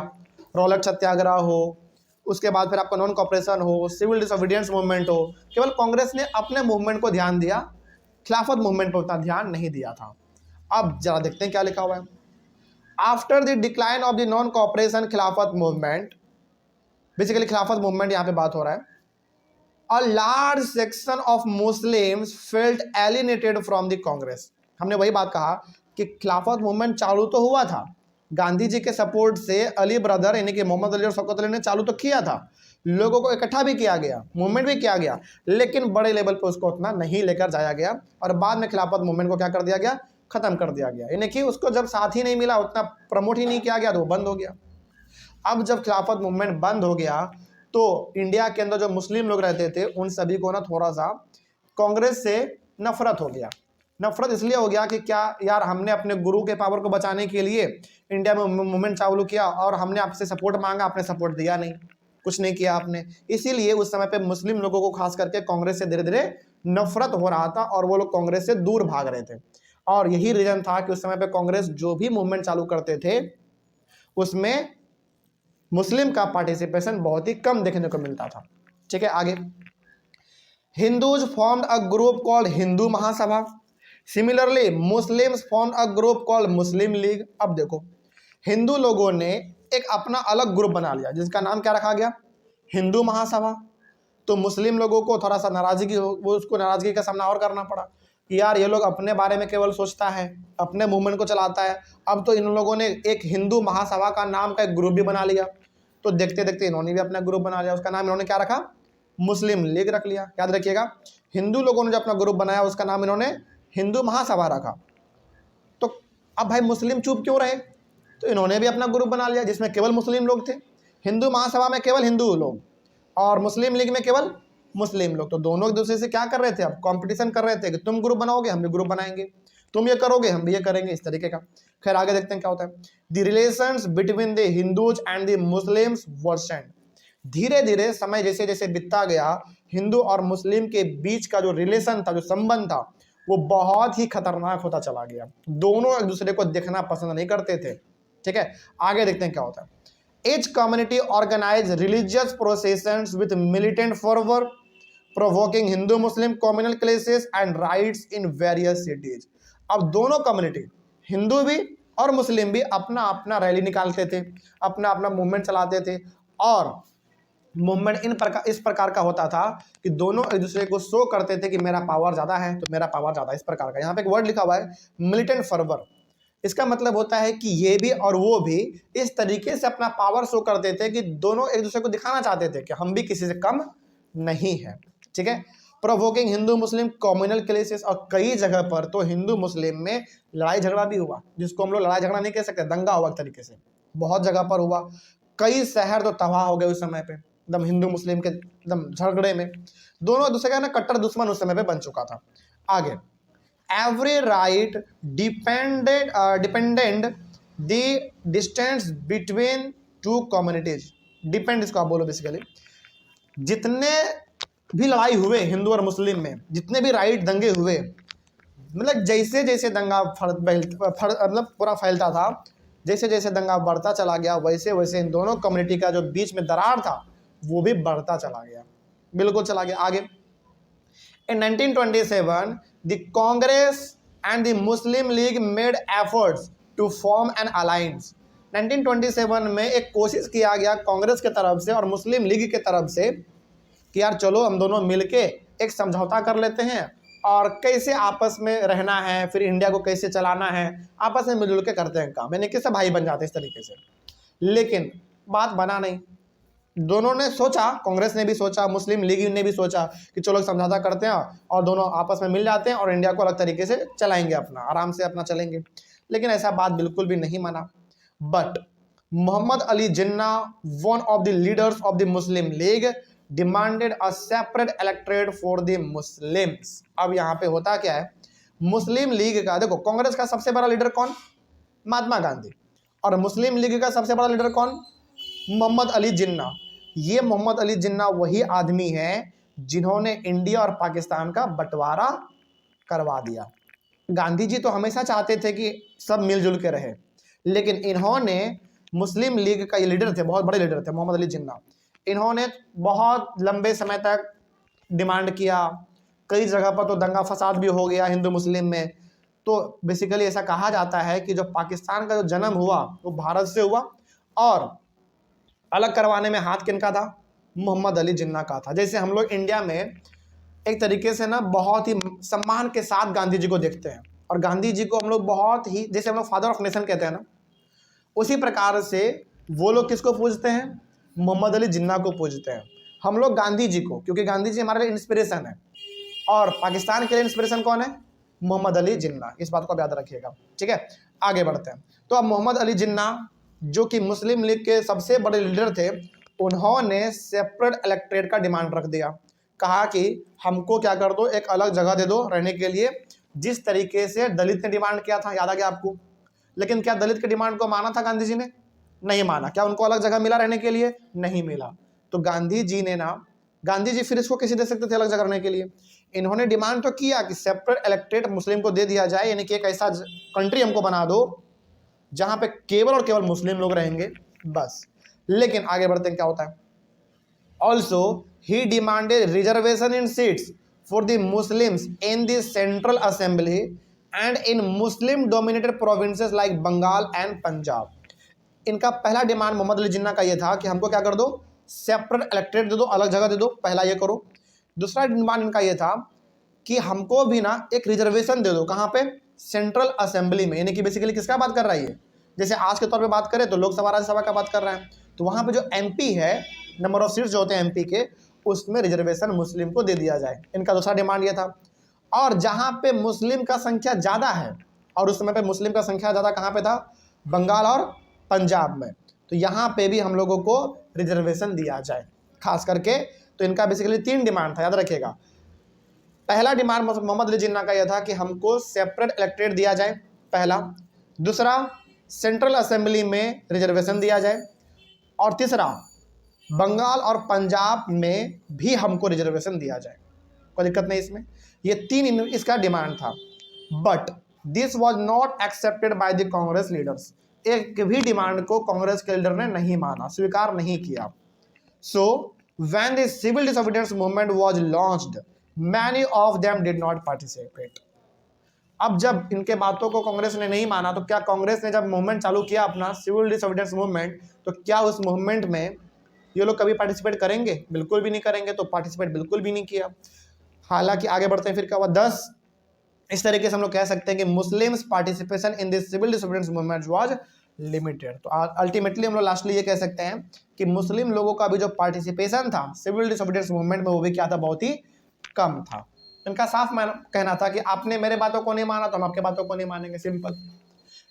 रॉलेट सत्याग्रह हो, उसके बाद फिर आपका नॉन कॉपरेशन हो, सिविल डिसोबीडियंस मूवमेंट हो, केवल कांग्रेस ने अपने मूवमेंट को ध्यान दिया, खिलाफत मूवमेंट पर उतना ध्यान नहीं दिया था। अब जरा देखते हैं क्या लिखा हुआ है। After the decline of the non cooperation खिलाफत मूवमेंट, बेसिकली खिलाफत मूवमेंट यहाँ पे बात हो रहा है, a large section of Muslims felt alienated from the Congress. हमने वही बात कहा कि खिलाफत मूवमेंट चालू तो हुआ था, गांधी जी के सपोर्ट से अली ब्रदर यानी कि मोहम्मद अली और शौकत अली ने चालू तो किया था, लोगों को इकट्ठा भी किया गया, मूवमेंट भी किया गया, लेकिन बड़े लेवल पर उसको उतना नहीं लेकर जाया गया और बाद में खिलाफत मूवमेंट को क्या कर दिया गया, खत्म कर दिया गया। यानी कि उसको जब साथ ही नहीं मिला, उतना प्रमोट ही नहीं किया गया, तो वो बंद हो गया। अब जब खिलाफत मूवमेंट बंद हो गया तो इंडिया के अंदर जो मुस्लिम लोग रहते थे उन सभी को ना थोड़ा सा कांग्रेस से नफरत हो गया। नफरत इसलिए हो गया कि क्या यार, हमने अपने गुरु के पावर को बचाने के लिए इंडिया में मूवमेंट चालू किया और हमने आपसे सपोर्ट मांगा, आपने सपोर्ट दिया नहीं, कुछ नहीं किया आपने। इसीलिए उस समय पे मुस्लिम लोगों को खास करके कांग्रेस से धीरे धीरे नफरत हो रहा था और वो लोग कांग्रेस से दूर भाग रहे थे। और यही रीजन था कि उस समय पे कांग्रेस जो भी मूवमेंट चालू करते थे उसमें मुस्लिम का पार्टिसिपेशन बहुत ही कम देखने को मिलता था। ठीक है, आगे। Hindus formed a group called Hindu Mahasabha. Similarly Muslims formed a group called Muslim league. अब देखो, हिंदू लोगों ने एक अपना अलग ग्रुप बना लिया जिसका नाम क्या रखा गया, हिंदू महासभा। तो मुस्लिम लोगों को थोड़ा सा नाराजगी, वो उसको नाराजगी का सामना और करना पड़ा कि यार ये लोग अपने बारे में केवल सोचता है, अपने मूवमेंट को चलाता है। अब तो इन लोगों ने एक हिंदू महासभा का नाम का एक ग्रुप भी बना लिया। तो देखते देखते इन्होंने भी अपना ग्रुप बना लिया, उसका नाम इन्होंने क्या रखा, मुस्लिम लीग रख लिया। याद रखिएगा, हिंदू लोगों ने जो अपना ग्रुप बनाया उसका नाम इन्होंने हिंदू महासभा रखा। तो अब भाई मुस्लिम चुप क्यों रहे, तो इन्होंने भी अपना ग्रुप बना लिया जिसमें केवल मुस्लिम लोग थे। हिंदू महासभा में केवल हिंदू लोग और मुस्लिम लीग में केवल मुस्लिम लोग। तो दोनों एक दूसरे से क्या कर रहे थे, अब कंपटीशन कर रहे थे कि तुम ग्रुप बनाओगे हम भी ग्रुप बनाएंगे, तुम ये करोगे हम भी ये करेंगे, इस तरीके का। खैर आगे देखते हैं क्या होता है। The relations between the Hindus and the Muslims worsened. धीरे धीरे समय जैसे जैसे बीतता गया, हिंदू और मुस्लिम के बीच का जो रिलेशन था, जो संबंध था, वो बहुत ही खतरनाक होता चला गया। दोनों एक दूसरे को देखना पसंद नहीं करते थे। ठीक है, आगे देखते हैं क्या होता है। Each community organize religious processions with militant fervour, provoking Hindu Muslim communal clashes and riots in various cities. अब दोनों कम्युनिटी, हिंदू भी और मुस्लिम भी, अपना अपना रैली निकालते थे, अपना अपना मूवमेंट चलाते थे। और मूवमेंट इस प्रकार का होता था कि दोनों एक दूसरे को शो करते थे कि मेरा पावर ज़्यादा है तो मेरा पावर ज़्यादा, इस प्रकार का। यहाँ पे एक वर्ड लिखा हुआ है मिलिटेंट फर्वर। इसका मतलब होता है कि ये भी और वो भी इस तरीके से अपना पावर शो करते थे कि दोनों एक दूसरे को दिखाना चाहते थे कि हम भी किसी से कम नहीं है। ठीक है, provoking Hindu Muslim communal clashes. और कई जगह पर तो हिंदू मुस्लिम में लड़ाई झगड़ा भी हुआ, जिसको हम लोग लड़ाई झगड़ा नहीं कह सकते, दंगा हुआ एक तरीके से, बहुत जगह पर हुआ। कई शहर तो तबाह हो गए उस समय पे, एकदम हिंदू मुस्लिम के एकदम झगड़े में। दोनों एक दूसरे का ना कट्टर दुश्मन उस समय पे बन चुका था। आगे, every right dependent the distance between two communities. Depend इसको आप बोलो बेसिकली, जितने भी लड़ाई हुए हिंदू और मुस्लिम में, जितने भी राइट दंगे हुए, मतलब जैसे जैसे दंगा मतलब पूरा फैलता था, जैसे जैसे दंगा बढ़ता चला गया, वैसे वैसे इन दोनों कम्युनिटी का जो बीच में दरार था वो भी बढ़ता चला गया, बिल्कुल चला गया। आगे, in 1927 the Congress and the Muslim League made efforts to form an alliance. 1927 में एक कोशिश किया गया कांग्रेस के तरफ से और मुस्लिम लीग के तरफ से कि यार चलो हम दोनों मिलके एक समझौता कर लेते हैं और कैसे आपस में रहना है, फिर इंडिया को कैसे चलाना है, आपस में मिलजुल के करते हैं काम, यानी कि सब भाई बन जाते हैं इस तरीके से। लेकिन बात बना नहीं। दोनों ने सोचा, कांग्रेस ने भी सोचा, मुस्लिम लीग ने भी सोचा कि चलो समझौता करते हैं और दोनों आपस में मिल जाते हैं और इंडिया को अलग तरीके से चलाएंगे, अपना आराम से अपना चलेंगे। लेकिन ऐसा बात बिल्कुल भी नहीं माना। But Mohammad Ali Jinnah, one of the leaders of the Muslim League, demanded a separate electorate for the Muslims. अब यहाँ पे होता क्या है, मुस्लिम लीग का, देखो कांग्रेस का सबसे बड़ा लीडर कौन, महात्मा गांधी, और मुस्लिम लीग का सबसे बड़ा लीडर कौन, मोहम्मद अली जिन्ना। ये मोहम्मद अली जिन्ना वही आदमी है जिन्होंने इंडिया और पाकिस्तान का बंटवारा करवा दिया। गांधी जी तो हमेशा चाहते थे कि सब मिलजुल के रहे, लेकिन इन्होंने, मुस्लिम लीग का ये लीडर थे, बहुत बड़े लीडर थे मोहम्मद अली जिन्ना, इन्होंने बहुत लंबे समय तक डिमांड किया। कई जगह पर तो दंगा फसाद भी हो गया हिंदू मुस्लिम में। तो बेसिकली ऐसा कहा जाता है कि जो पाकिस्तान का जो जन्म हुआ वो भारत से हुआ और अलग करवाने में हाथ किनका था, मोहम्मद अली जिन्ना का था। जैसे हम लोग इंडिया में एक तरीके से ना बहुत ही सम्मान के साथ गांधी जी को देखते हैं और गांधी जी को हम लोग बहुत ही, जैसे हम लोग फादर ऑफ नेशन कहते हैं ना, उसी प्रकार से वो लोग किसको पूजते हैं? मोहम्मद अली जिन्ना को पूजते हैं। हम लोग गांधी जी को, क्योंकि गांधी जी हमारे लिए इंस्पिरेशन है, और पाकिस्तान के लिए इंस्पिरेशन कौन है? मोहम्मद अली जिन्ना। इस बात को आप याद रखिएगा, ठीक है। आगे बढ़ते हैं। तो अब मोहम्मद अली जिन्ना जो कि मुस्लिम लीग के सबसे बड़े लीडर थे, उन्होंने सेपरेट इलेक्ट्रेट का डिमांड रख दिया। कहा कि हमको क्या कर दो, एक अलग जगह दे दो रहने के लिए, जिस तरीके से दलित ने डिमांड किया था, याद आ गया आपको। लेकिन क्या दलित के डिमांड को माना था गांधी जी ने? नहीं माना। क्या उनको अलग जगह मिला रहने के लिए? नहीं मिला। तो गांधी जी फिर इसको कैसे दे सकते थे अलग जगह रहने के लिए? इन्होंने डिमांड तो किया कि सेपरेट इलेक्टेड मुस्लिम को दे दिया जाए, यानी कि एक ऐसा कंट्री हमको बना दो जहां पे केवल और केवल मुस्लिम लोग रहेंगे, बस। लेकिन आगे बढ़ते हैं, क्या होता है? Also he demanded reservation in seats for the Muslims in the central assembly and in Muslim dominated provinces like Bengal and Punjab. इनका पहला डिमांड मोहम्मद अली जिन्ना का ये था कि हमको क्या कर दो, सेपरेट इलेक्टेड दे दो, अलग जगह दे दो, पहला ये करो। दूसरा डिमांड इनका ये था कि हमको भी ना एक रिजर्वेशन दे दो, कहाँ पे? सेंट्रल असेंबली में। यानी कि बेसिकली किसका बात कर रहा है ये? जैसे आज के तौर पे बात करें तो लोकसभा राज्यसभा का बात कर रहा है, तो वहाँ पे जो एमपी है, नंबर ऑफ सीट्स जो होते हैं एमपी के, उसमें रिजर्वेशन मुस्लिम को दे दिया जाए। इनका दूसरा डिमांड ये था। और जहाँ पे मुस्लिम का संख्या ज़्यादा है, और उस समय पे मुस्लिम का संख्या ज़्यादा कहाँ पे था? बंगाल और पंजाब में। तो यहाँ पे भी हम लोगों को रिजर्वेशन दिया जाए खास करके। तो इनका बेसिकली 3 डिमांड था, याद रखिएगा। पहला डिमांड मोहम्मद अली जिन्ना का यह था कि हमको सेपरेट इलेक्टेड दिया जाए, पहला। दूसरा, सेंट्रल असेंबली में रिजर्वेशन दिया जाए। और तीसरा, बंगाल और पंजाब में भी हमको रिजर्वेशन दिया जाए। कोई दिक्कत नहीं इसमें। ये 3 इसका डिमांड था। But this was not accepted by the Congress leaders. एक भी डिमांड को कांग्रेस के लीडर ने नहीं माना, स्वीकार नहीं किया। So when the civil disobedience movement was launched, many of them did not participate. अब जब इनके बातों को कांग्रेस ने नहीं माना, तो क्या कांग्रेस ने जब मूवमेंट चालू किया अपना सिविल डिसोबीडियंस मूवमेंट, तो क्या उस मूवमेंट में ये लोग कभी पार्टिसिपेट करेंगे? बिल्कुल भी नहीं करेंगे। तो पार्टिसिपेट बिल्कुल भी नहीं किया। हालांकि आगे बढ़ते हैं, फिर क्या हुआ? 10 इस तरीके से हम लोग कह सकते हैं कि Muslims participation in this civil disobedience movement was limited. तो अल्टीमेटली हम लोग लास्टली ये कह सकते हैं कि मुस्लिम लोगों का भी जो पार्टिसिपेशन था सिविल डिसोबीडियंस मूवमेंट में, वो भी क्या था? बहुत ही कम था। इनका साफ कहना था कि आपने मेरे बातों को नहीं माना तो हम आपके बातों को नहीं मानेंगे, सिंपल।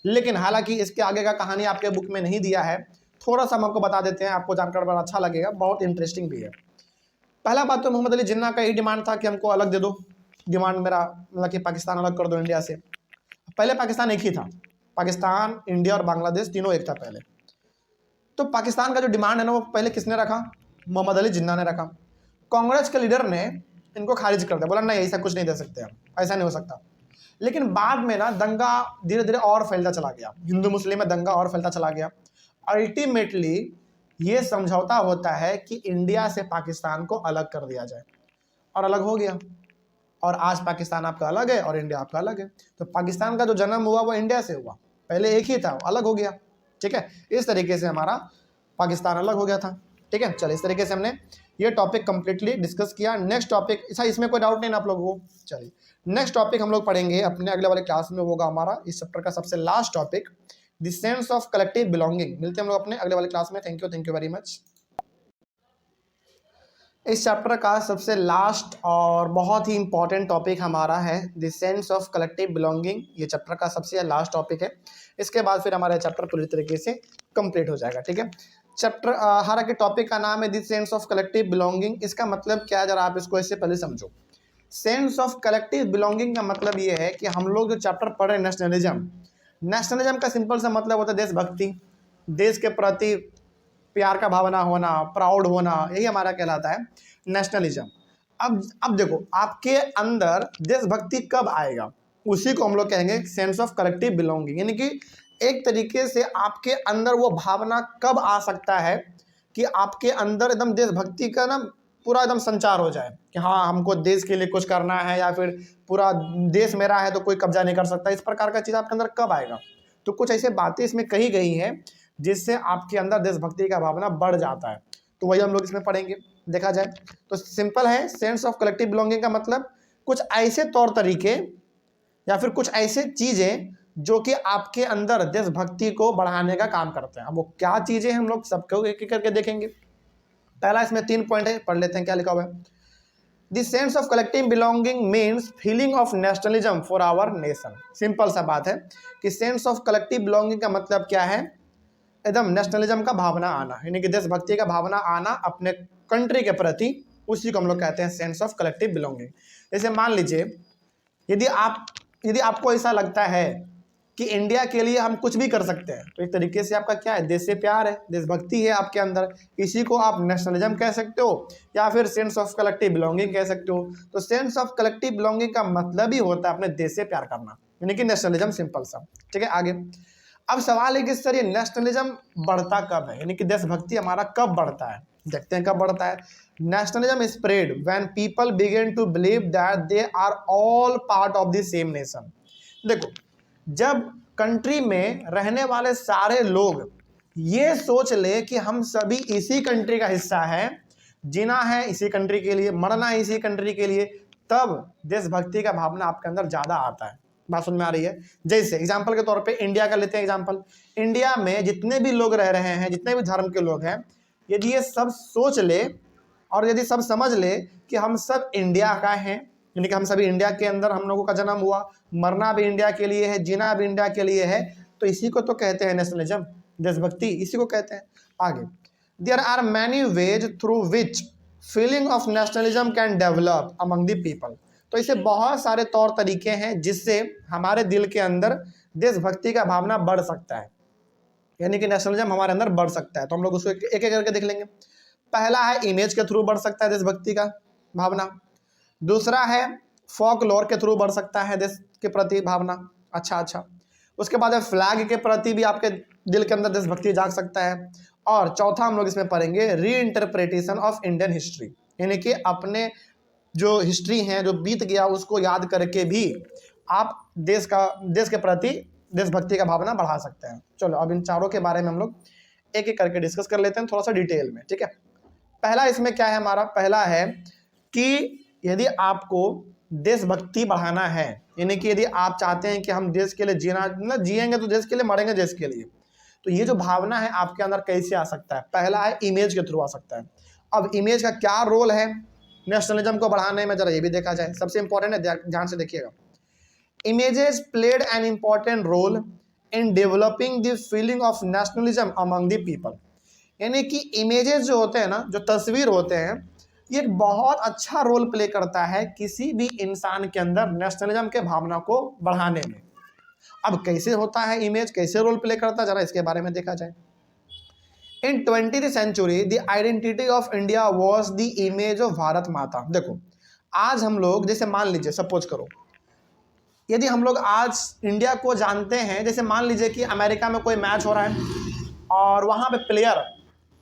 लेकिन हालांकि इसके आगे का कहानी आपके बुक में नहीं दिया है, थोड़ा सा हम आपको बता देते हैं, आपको जानकर बड़ा अच्छा लगेगा, बहुत इंटरेस्टिंग भी है। पहला बात तो मोहम्मद अली जिन्ना का यही डिमांड था कि हमको अलग दे दो। डिमांड मेरा मतलब कि पाकिस्तान अलग कर दो इंडिया से। पहले पाकिस्तान एक ही था, पाकिस्तान, इंडिया और बांग्लादेश तीनों एक था पहले। तो पाकिस्तान का जो डिमांड है ना, वो पहले किसने रखा? मोहम्मद अली जिन्ना ने रखा। कांग्रेस के लीडर ने इनको खारिज कर दिया, बोला नहीं, ऐसा कुछ नहीं दे सकते हम, ऐसा नहीं हो सकता। लेकिन बाद में ना दंगा धीरे धीरे और फैलता चला गया, हिंदू मुस्लिम में दंगा और फैलता चला गया। अल्टीमेटली ये समझौता होता है कि इंडिया से पाकिस्तान को अलग कर दिया जाए, और अलग हो गया। और आज पाकिस्तान आपका अलग है और इंडिया आपका अलग है। तो पाकिस्तान का जो जन्म हुआ वो इंडिया से हुआ, पहले एक ही था, अलग हो गया, ठीक है। इस तरीके से हमारा पाकिस्तान अलग हो गया था, ठीक है। चलिए, इस तरीके से हमने ये टॉपिक कंप्लीटली डिस्कस किया। नेक्स्ट टॉपिक, अच्छा इसमें कोई डाउट नहीं ना आप लोगों को? चलिए, नेक्स्ट टॉपिक हम लोग पढ़ेंगे अपने अगले वाले क्लास में, होगा हमारा इस चैप्टर का सबसे last topic, the sense of collective belonging. मिलते हैं हम लोग अपने अगले वाले क्लास में। Thank you very much. इस चैप्टर का सबसे लास्ट और बहुत ही इंपॉर्टेंट टॉपिक हमारा है the sense of collective belonging. ये चैप्टर का सबसे लास्ट टॉपिक है। इसके बाद फिर हमारा चैप्टर पूरी तरीके से कंप्लीट हो जाएगा, ठीक है। चैप्टर हालांकि टॉपिक का नाम है the sense of collective belonging. इसका मतलब क्या है, जरा आप इसको इससे पहले समझो। सेंस ऑफ कलेक्टिव बिलोंगिंग का मतलब ये है कि हम लोग जो चैप्टर पढ़ रहे हैं नेशनलिज्म का सिंपल सा मतलब होता है देशभक्ति, देश के प्रति प्यार का भावना होना, प्राउड होना, यही हमारा कहलाता है नेशनलिज्म। अब देखो, आपके अंदर देशभक्ति कब आएगा, उसी को हम लोग कहेंगे सेंस ऑफ कलेक्टिव बिलोंगिंग। यानी कि एक तरीके से आपके अंदर वो भावना कब आ सकता है कि आपके अंदर एकदम देशभक्ति का ना पूरा एकदम संचार हो जाए कि हाँ, हमको देश के लिए कुछ करना है, या फिर पूरा देश मेरा है तो कोई कब्जा नहीं कर सकता। इस प्रकार का चीज़ आपके अंदर कब आएगा? तो कुछ ऐसे बातें इसमें कही गई हैं जिससे आपके अंदर देशभक्ति का भावना बढ़ जाता है। तो वही हम लोग इसमें पढ़ेंगे। देखा जाए तो सिंपल है, सेंस ऑफ कलेक्टिव बिलोंगिंग का मतलब कुछ ऐसे तौर तरीके या फिर कुछ ऐसे चीज़ें जो कि आपके अंदर देशभक्ति को बढ़ाने का काम करते हैं। अब वो क्या चीजें हम लोग सबको एक एक करके देखेंगे। पहला इसमें 3 पॉइंट है, पढ़ लेते हैं क्या लिखा हुआ है। The sense of collective belonging means feeling of nationalism for our nation. Simple सा बात है कि सेंस ऑफ कलेक्टिव बिलोंगिंग का मतलब क्या है, एकदम नेशनलिज्म का भावना आना, यानी कि देशभक्ति का भावना आना अपने कंट्री के प्रति, उसी को हम लोग कहते हैं सेंस ऑफ कलेक्टिव बिलोंगिंग। जैसे मान लीजिए यदि आपको ऐसा लगता है कि इंडिया के लिए हम कुछ भी कर सकते हैं, तो एक तरीके से आपका क्या है, देश से प्यार है, देशभक्ति है आपके अंदर। इसी को आप नेशनलिज्म कह सकते हो या फिर सेंस ऑफ कलेक्टिव बिलोंगिंग कह सकते हो। तो सेंस ऑफ कलेक्टिव बिलोंगिंग का मतलब ही होता है अपने देश से प्यार करना, यानी कि नेशनलिज्म, सिंपल सा। ठीक है, आगे। अब सवाल है कि सर ये नेशनलिज्म बढ़ता कब है, यानी कि देशभक्ति हमारा कब बढ़ता है। देखते हैं कब बढ़ता है। Nationalism spread when people begin to believe that they are all part of the same nation. देखो, जब कंट्री में रहने वाले सारे लोग ये सोच ले कि हम सभी इसी कंट्री का हिस्सा है, जीना है इसी कंट्री के लिए, मरना है इसी कंट्री के लिए, तब देशभक्ति का भावना आपके अंदर ज्यादा आता है। बात समझ में आ रही है। जैसे एग्जाम्पल के तौर पे इंडिया का लेते हैं एग्जाम्पल। इंडिया में जितने भी लोग रह रहे हैं, जितने भी धर्म के लोग हैं, यदि ये सब सोच ले और यदि सब समझ ले कि हम सब इंडिया का हैं, यानी कि हम सभी इंडिया के अंदर हम लोगों का जन्म हुआ, मरना भी इंडिया के लिए है, जीना भी इंडिया के लिए है, तो इसी को तो कहते हैं नेशनलिज्म, देशभक्ति, इसी को कहते हैं। आगे, there are many ways through which feeling of nationalism can develop among the people. तो इसे बहुत सारे तौर तरीके हैं जिससे हमारे दिल के अंदर देशभक्ति का भावना बढ़ सकता है, यानी कि नेशनलिज्म हमारे अंदर बढ़ सकता है। तो हम लोग उसको एक एक करके देख लेंगे। पहला है इमेज के थ्रू बढ़ सकता है देशभक्ति का भावना। दूसरा है फोकलोर के थ्रू बढ़ सकता है देश के प्रति भावना। अच्छा। उसके बाद है फ्लैग के प्रति भी आपके दिल के अंदर देशभक्ति जाग सकता है। और चौथा हम लोग इसमें पढ़ेंगे री इंटरप्रिटेशन ऑफ इंडियन हिस्ट्री, यानी कि अपने जो हिस्ट्री है, जो बीत गया, उसको याद करके भी आप देश के प्रति देशभक्ति का भावना बढ़ा सकते हैं। चलो अब इन चारों के बारे में हम लोग एक एक करके डिस्कस कर लेते हैं थोड़ा सा डिटेल में। ठीक है, पहला इसमें क्या है हमारा, पहला है कि यदि आपको देशभक्ति बढ़ाना है, यानी कि यदि आप चाहते हैं कि हम देश के लिए जिएंगे तो देश के लिए, मरेंगे देश के लिए, तो ये जो भावना है आपके अंदर कैसे आ सकता है। पहला है इमेज के थ्रू आ सकता है। अब इमेज का क्या रोल है नेशनलिज्म को बढ़ाने में, जरा ये भी देखा जाए। सबसे इंपॉर्टेंट है, ध्यान से देखिएगा। Images played an important role in developing the feeling of nationalism among the people, यानी कि इमेजेस जो होते हैं ना, जो तस्वीर होते हैं, ये एक बहुत अच्छा रोल प्ले करता है किसी भी इंसान के अंदर नेशनलिज्म के भावना को बढ़ाने में। अब कैसे होता है इमेज, कैसे रोल प्ले करता है, जरा इसके बारे में देखा जाए। In 20th century the identity of India was the image of Bharat Mata. देखो, आज हम लोग, जैसे मान लीजिए, सपोज करो, यदि हम लोग आज इंडिया को जानते हैं, जैसे मान लीजिए कि अमेरिका में कोई मैच हो रहा है और वहाँ पे प्लेयर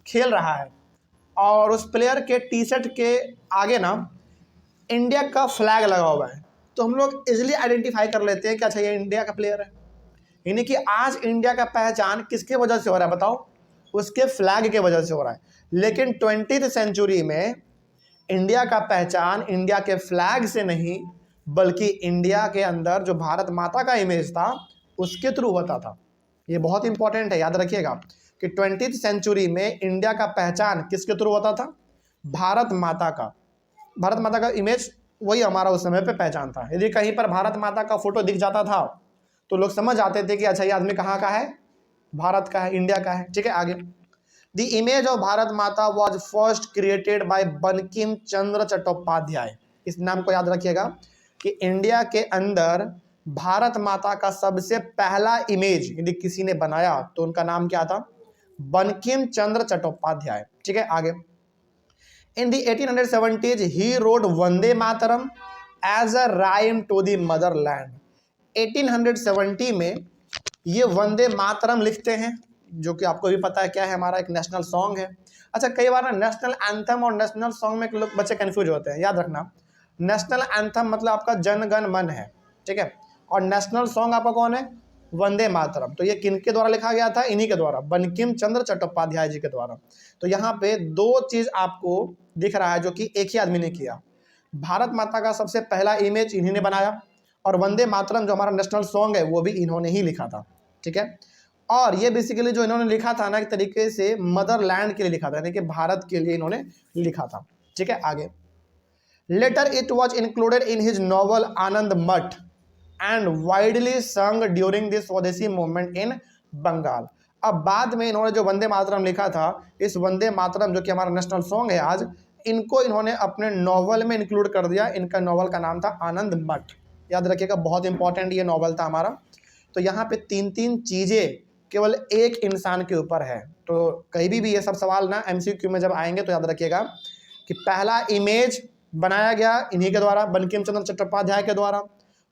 खेल रहा है और उस प्लेयर के टी शर्ट के आगे ना इंडिया का फ्लैग लगा हुआ है, तो हम लोग इजीली आइडेंटिफाई कर लेते हैं कि अच्छा ये इंडिया का प्लेयर है। यानी कि आज इंडिया का पहचान किसके वजह से हो रहा है बताओ, उसके फ्लैग के वजह से हो रहा है। लेकिन 20th सेंचुरी में इंडिया का पहचान इंडिया के फ्लैग से नहीं, बल्कि इंडिया के अंदर जो भारत माता का इमेज था उसके थ्रू होता था। ये बहुत इंपॉर्टेंट है, याद रखिएगा कि 20th सेंचुरी में इंडिया का पहचान किसके थ्रू होता था, भारत माता का। भारत माता का इमेज वही हमारा उस समय पे पहचान था। यदि कहीं पर भारत माता का फोटो दिख जाता था तो लोग समझ आते थे कि अच्छा ये आदमी कहाँ का है, भारत का है, इंडिया का है। ठीक है, आगे। The image of Bharat Mata was first created by Bankim Chandra Chattopadhyay. इस नाम को याद रखिएगा कि इंडिया के अंदर भारत माता का सबसे पहला इमेज यदि किसी ने बनाया तो उनका नाम क्या था, बंकिम चंद्र चट्टोपाध्याय। ठीक है, आगे। In the 1870s he wrote Vande Mataram as a rhyme to the motherland. 1870 में ये वंदे मातरम लिखते हैं, जो कि आपको भी पता है क्या है, हमारा एक नेशनल सॉन्ग है। अच्छा, कई बार ना नेशनल एंथम और नेशनल सॉन्ग में लोग बच्चे कंफ्यूज होते हैं। याद रखना, नेशनल एंथम मतलब आपका जन गण मन है, ठीक है, और नेशनल सॉन्ग आपका कौन है, वंदे मातरम। तो ये किनके द्वारा लिखा गया था, इन्हीं के द्वारा, बंकिम चंद्र चट्टोपाध्याय जी के द्वारा। तो यहाँ पे दो चीज आपको दिख रहा है जो कि एक ही आदमी ने किया। भारत माता का सबसे पहला इमेज इन्हीं ने बनाया और वंदे मातरम जो हमारा नेशनल सॉन्ग है वो भी इन्होंने ही लिखा था, ठीक है। और ये बेसिकली जो इन्होंने लिखा था ना, एक तरीके से मदरलैंड के लिए लिखा था, यानी कि भारत के लिए इन्होंने लिखा था, ठीक है। आगे, later it was included in his novel Anand Math and widely sung during this swadeshi movement in Bengal. अब बाद में इन्होंने जो वंदे मातरम लिखा था, इस वंदे मातरम जो कि हमारा नेशनल सॉन्ग है आज, इनको इन्होंने अपने नॉवल में इंक्लूड कर दिया। इनका नॉवल का नाम था आनंद मठ, याद रखिएगा, बहुत इंपॉर्टेंट ये नॉवल था हमारा। तो यहाँ पे तीन तीन चीज़ें केवल एक इंसान के ऊपर है। तो कहीं भी ये सब सवाल ना एमसीक्यू में जब आएंगे तो याद रखिएगा कि पहला इमेज बनाया गया इन्हीं के द्वारा, बंकिम चंद्र चट्टोपाध्याय के द्वारा,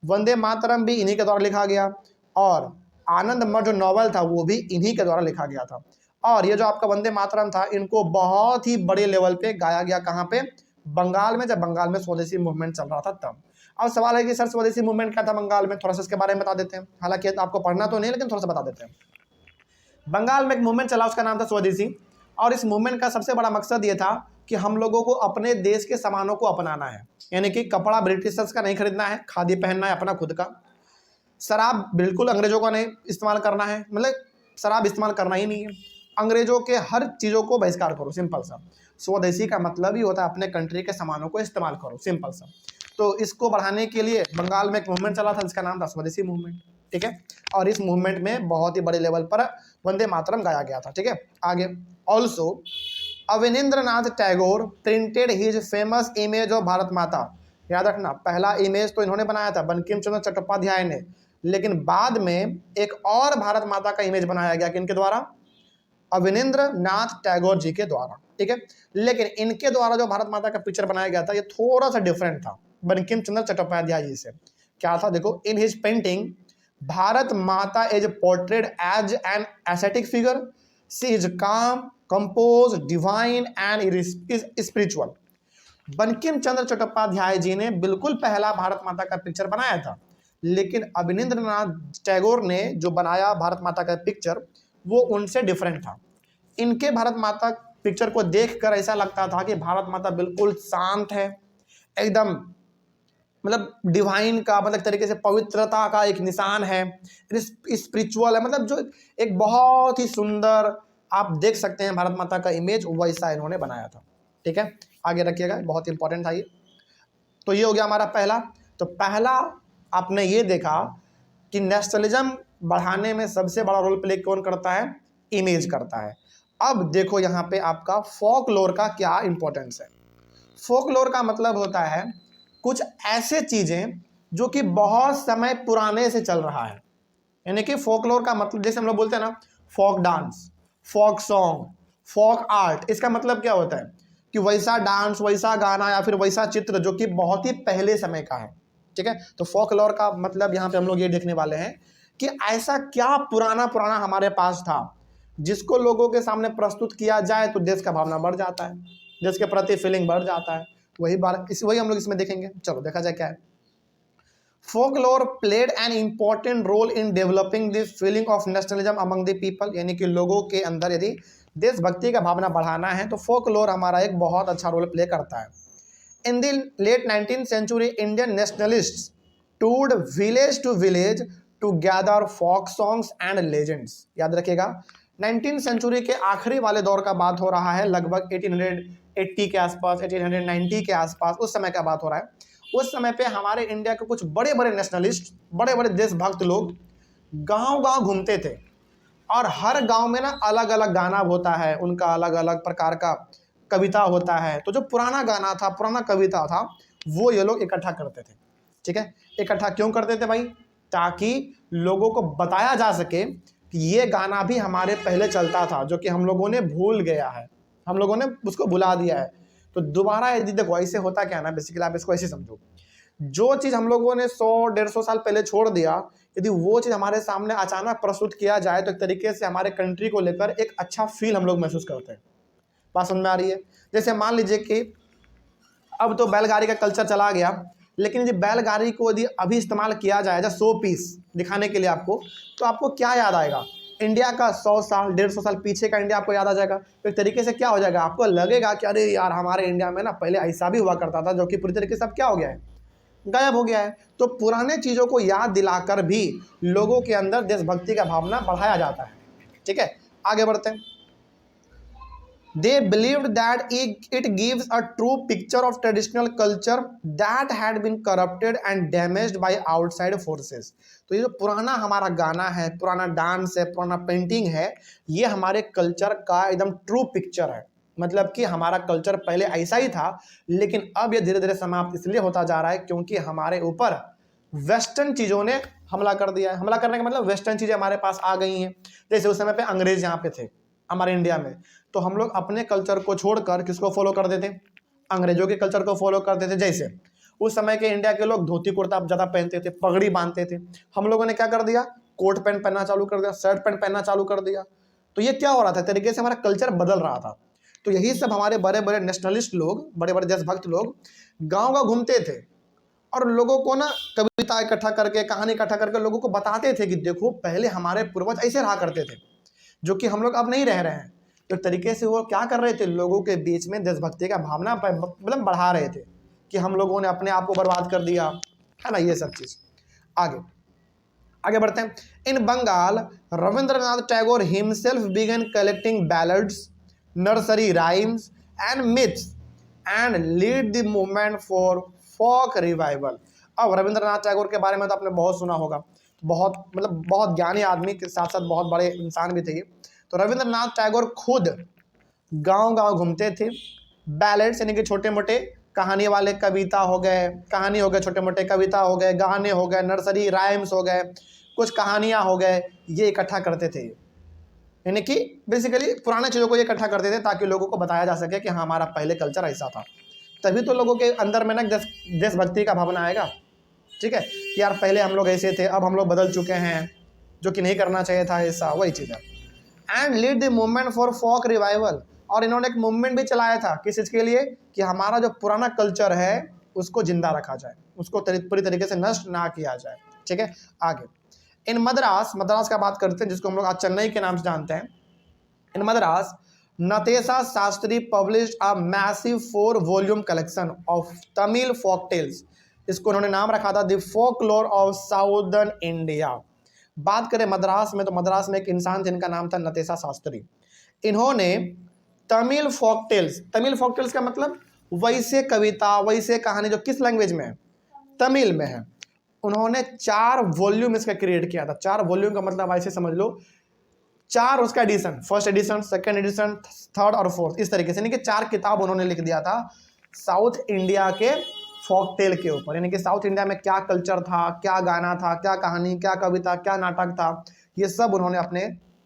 वंदे मातरम भी इन्हीं के द्वारा लिखा गया, और आनंद मठ जो नॉवल था वो भी इन्हीं के द्वारा लिखा गया था। और ये जो आपका वंदे मातरम था, इनको बहुत ही बड़े लेवल पे गाया गया, कहाँ पे, बंगाल में, जब बंगाल में स्वदेशी मूवमेंट चल रहा था तब। अब सवाल है कि सर स्वदेशी मूवमेंट क्या था बंगाल में, थोड़ा सा इसके बारे में बता देते हैं। हालांकि आपको पढ़ना तो नहीं, लेकिन थोड़ा सा बता देते हैं। बंगाल में एक मूवमेंट चला, उसका नाम था स्वदेशी, और इस मूवमेंट का सबसे बड़ा मकसद ये था कि हम लोगों को अपने देश के सामानों को अपनाना है, यानी कि कपड़ा ब्रिटिशर्स का नहीं खरीदना है, खादी पहनना है अपना खुद का, शराब बिल्कुल अंग्रेजों का नहीं इस्तेमाल करना है, मतलब शराब इस्तेमाल करना ही नहीं है, अंग्रेजों के हर चीज़ों को बहिष्कार करो, सिंपल सा। स्वदेशी का मतलब ही होता है अपने कंट्री के सामानों को इस्तेमाल करो, सिंपल सा। तो इसको बढ़ाने के लिए बंगाल में एक मूवमेंट चला था जिसका नाम था स्वदेशी मूवमेंट, ठीक है। और इस मूवमेंट में बहुत ही बड़े लेवल पर वंदे मातरम गाया गया था, ठीक है। आगे, also Abanindranath Tagore printed his famous image of Bharat माता। याद रखना, पहला इमेज तो इन्होंने बनाया था बंकिम चंद्र चट्टोपाध्याय ने, लेकिन बाद में एक और भारत माता का इमेज बनाया गया किनके द्वारा, अवनींद्रनाथ टैगोर जी के द्वारा, ठीक है। लेकिन इनके द्वारा जो भारत माता का पिक्चर बनाया गया था ये थोड़ा सा डिफरेंट था बंकिम चंद्र चट्टोपाध्याय जी से। क्या था, देखो, in his painting Bharat Mata is portrayed as an aesthetic figure, she is calm, composed, divine and spiritual. Bankim Chandra Chattopadhyay ji ने बिल्कुल पहला भारत माता का पिक्चर बनाया था, लेकिन अवनींद्रनाथ टैगोर ने जो बनाया भारत माता का पिक्चर वो उनसे डिफरेंट था। इनके भारत माता पिक्चर को देखकर ऐसा लगता था कि भारत माता बिल्कुल शांत है, एकदम, मतलब डिवाइन का, मतलब तरीके से पवित्रता का एक निशान है, स्पिरिचुअल है, मतलब जो एक बहुत ही सुंदर, आप देख सकते हैं भारत माता का इमेज वैसा इन्होंने बनाया था, ठीक है। आगे रखिएगा, बहुत इंपॉर्टेंट था ये। तो ये हो गया हमारा पहला। तो पहला आपने ये देखा कि नेशनलिज्म बढ़ाने में सबसे बड़ा रोल प्ले कौन करता है, इमेज करता है। अब देखो यहाँ पे आपका फोकलोर का क्या इंपॉर्टेंस है। फोकलोर का मतलब होता है कुछ ऐसे चीजें जो कि बहुत समय पुराने से चल रहा है, यानी कि फोकलोर का मतलब जैसे हम लोग बोलते हैं ना, folk dance, folk song, folk art, इसका मतलब क्या होता है कि वैसा डांस, वैसा गाना या फिर वैसा चित्र जो कि बहुत ही पहले समय का है, ठीक है। तो फोकलोर का मतलब यहाँ पे हम लोग ये देखने वाले हैं कि ऐसा क्या पुराना पुराना हमारे पास था जिसको लोगों के सामने प्रस्तुत किया जाए तो देश का भावना बढ़ जाता है, देश के प्रति फीलिंग बढ़ जाता है। वही हम लोग इसमें देखेंगे। चलो देखा जाए क्या है। Folklore played an important role in developing the feeling of nationalism among the people, यानी कि लोगों के अंदर यदि देशभक्ति का भावना बढ़ाना है तो फोकलोर हमारा एक बहुत अच्छा रोल प्ले करता है। In the late 19th century, Indian nationalists toured village to village to gather folk songs and legends. याद रखिएगा, 19th सेंचुरी के आखिरी वाले दौर का बात हो रहा है, लगभग 1880 के आसपास, 1890 के आसपास, उस समय का बात हो रहा है। उस समय पे हमारे इंडिया के कुछ बड़े बड़े नेशनलिस्ट, बड़े बड़े देशभक्त लोग गांव गांव घूमते थे, और हर गांव में ना अलग अलग गाना होता है, उनका अलग अलग प्रकार का कविता होता है। तो जो पुराना गाना था, पुराना कविता था, वो ये लोग इकट्ठा करते थे, ठीक है। इकट्ठा क्यों करते थे भाई, ताकि लोगों को बताया जा सके कि ये गाना भी हमारे पहले चलता था, जो कि हम लोगों ने भूल गया है, हम लोगों ने उसको भुला दिया है। तो दोबारा यदि देखो ऐसे होता क्या ना, बेसिकली आप इसको ऐसे समझो, जो चीज़ हम लोगों ने 100-150 साल पहले छोड़ दिया, यदि वो चीज़ हमारे सामने अचानक प्रस्तुत किया जाए तो एक तरीके से हमारे कंट्री को लेकर एक अच्छा फील हम लोग महसूस करते हैं। बात समझ में आ रही है। जैसे मान लीजिए कि अब तो बैलगाड़ी का कल्चर चला गया, लेकिन यदि बैलगाड़ी को यदि अभी इस्तेमाल किया जाए एज शो पीस दिखाने के लिए आपको, तो आपको क्या याद आएगा, इंडिया का 100 साल 150 साल पीछे का इंडिया आपको याद आ जाएगा। तो एक तरीके से क्या हो जाएगा, आपको लगेगा कि अरे यार हमारे इंडिया में ना पहले ऐसा भी हुआ करता था, जो कि पूरी तरीके से अब क्या हो गया है, गायब हो गया है। तो पुराने चीज़ों को याद दिलाकर भी लोगों के अंदर देशभक्ति का भावना बढ़ाया जाता है। ठीक है, आगे बढ़ते हैं। They believed that it gives a true picture of traditional culture that had been corrupted and damaged by outside forces। तो ये जो पुराना हमारा गाना है, पुराना डांस है, पुराना पेंटिंग है, ये हमारे कल्चर का एकदम ट्रू पिक्चर है। मतलब कि हमारा कल्चर पहले ऐसा ही था, लेकिन अब ये धीरे धीरे समाप्त इसलिए होता जा रहा है क्योंकि हमारे ऊपर वेस्टर्न चीज़ों ने हमला कर दिया है। हमला करने का मतलब वेस्टर्न चीज़ें हमारे पास आ गई हैं। जैसे उस समय पे अंग्रेज यहाँ पे थे हमारे इंडिया में, तो हम लोग अपने कल्चर को छोड़कर किसको फॉलो कर देते, अंग्रेजों के कल्चर को फॉलो करते थे। जैसे उस समय के इंडिया के लोग धोती कुर्ता ज़्यादा पहनते थे, पगड़ी बांधते थे। हम लोगों ने क्या कर दिया, कोट पैंट पहनना चालू कर दिया, शर्ट पैंट पहनना चालू कर दिया। तो ये क्या हो रहा था, तरीके से हमारा कल्चर बदल रहा था। तो यही सब हमारे बड़े बड़े नेशनलिस्ट लोग, बड़े बड़े देशभक्त लोग गाँव गाँव घूमते थे और लोगों को ना कविता इकट्ठा करके, कहानी इकट्ठा करके लोगों को बताते थे कि देखो पहले हमारे पूर्वज ऐसे रहा करते थे, जो कि हम लोग अब नहीं रह रहे हैं। तो तरीके से वो क्या कर रहे थे, लोगों के बीच में देशभक्ति का भावना मतलब बढ़ा रहे थे कि हम लोगों ने अपने आप को बर्बाद कर दिया है ना, ये सब चीज़। आगे आगे बढ़ते हैं। In Bengal Rabindranath Tagore himself began collecting ballads, nursery rhymes and myths and lead the movement for folk revival. अब रविंद्रनाथ टैगोर के बारे में तो आपने बहुत सुना होगा, बहुत मतलब बहुत ज्ञानी आदमी के साथ साथ बहुत बड़े इंसान भी थे। तो रविंद्रनाथ टैगोर खुद गांव गांव घूमते थे। बैलेट्स यानी कि छोटे मोटे कहानी वाले कविता हो गए, कहानी हो गए, छोटे मोटे कविता हो गए, गाने हो गए, नर्सरी राइम्स हो गए, कुछ कहानियाँ हो गए, ये इकट्ठा करते थे। यानी कि बेसिकली पुराने चीज़ों को ये इकट्ठा करते थे ताकि लोगों को बताया जा सके कि हाँ हमारा पहले कल्चर ऐसा था। तभी तो लोगों के अंदर में ना देशभक्ति का भावना आएगा। ठीक है, कि यार पहले हम लोग ऐसे थे, अब हम लोग बदल चुके हैं, जो कि नहीं करना चाहिए था ऐसा, वही चीज़ है। And lead the movement for folk revival, और इन्होंने एक मूवमेंट भी चलाया था किस चीज़ के लिए, कि हमारा जो पुराना कल्चर है उसको जिंदा रखा जाए, उसको पूरी तरीके से नष्ट ना किया जाए। ठीक है, आगे इन मद्रास, मद्रास का बात करते हैं जिसको हम लोग आज चेन्नई के नाम से जानते हैं। In Madras Natesa Sastri published a massive 4 volume collection of Tamil folk tales. इसको उन्होंने नाम रखा था the folklore of southern India. बात करें मद्रास में, तो मद्रास में एक इंसान थे, इनका नाम था नतेशा शास्त्री। इन्होंने तमिल फोक टेल्स का मतलब वैसे कविता, वैसे कहानी जो किस लैंग्वेज में है, तमिल में है। उन्होंने 4 वॉल्यूम इसका क्रिएट किया था। 4 वॉल्यूम का मतलब ऐसे समझ लो 4 उसका edition, first edition, second edition, third और फोर्थ, इस तरीके से यानी कि 4 किताब उन्होंने लिख दिया था साउथ इंडिया के फोक टेल के ऊपर। यानी कि साउथ इंडिया में क्या कल्चर था, क्या गाना था, क्या कहानी, क्या कविता, क्या नाटक था, ये सब उन्होंने अपने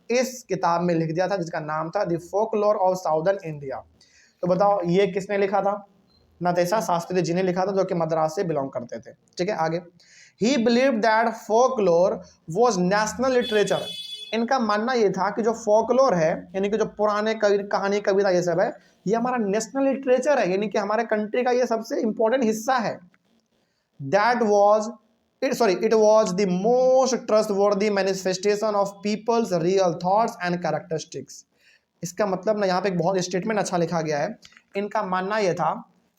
इस किताब में लिख दिया था जिसका नाम था the folklore of southern India. तो बताओ ये किसने लिखा था, नतेशा शास्त्री जी ने लिखा था, जो कि मद्रास से बिलोंग करते थे। ठीक है, आगे ही believed that folklore was national literature. इनका मानना ये था कि जो फोकलोर है यानी कि जो पुराने कहानी कविता ये सब है, ये हमारा नेशनल लिटरेचर है, यानी कि हमारे कंट्री का ये सबसे इंपॉर्टेंट हिस्सा है। That was it was the most trustworthy manifestation of people's real thoughts and characteristics। इसका मतलब ना यहाँ पे एक बहुत स्टेटमेंट अच्छा लिखा गया है। इनका मानना यह था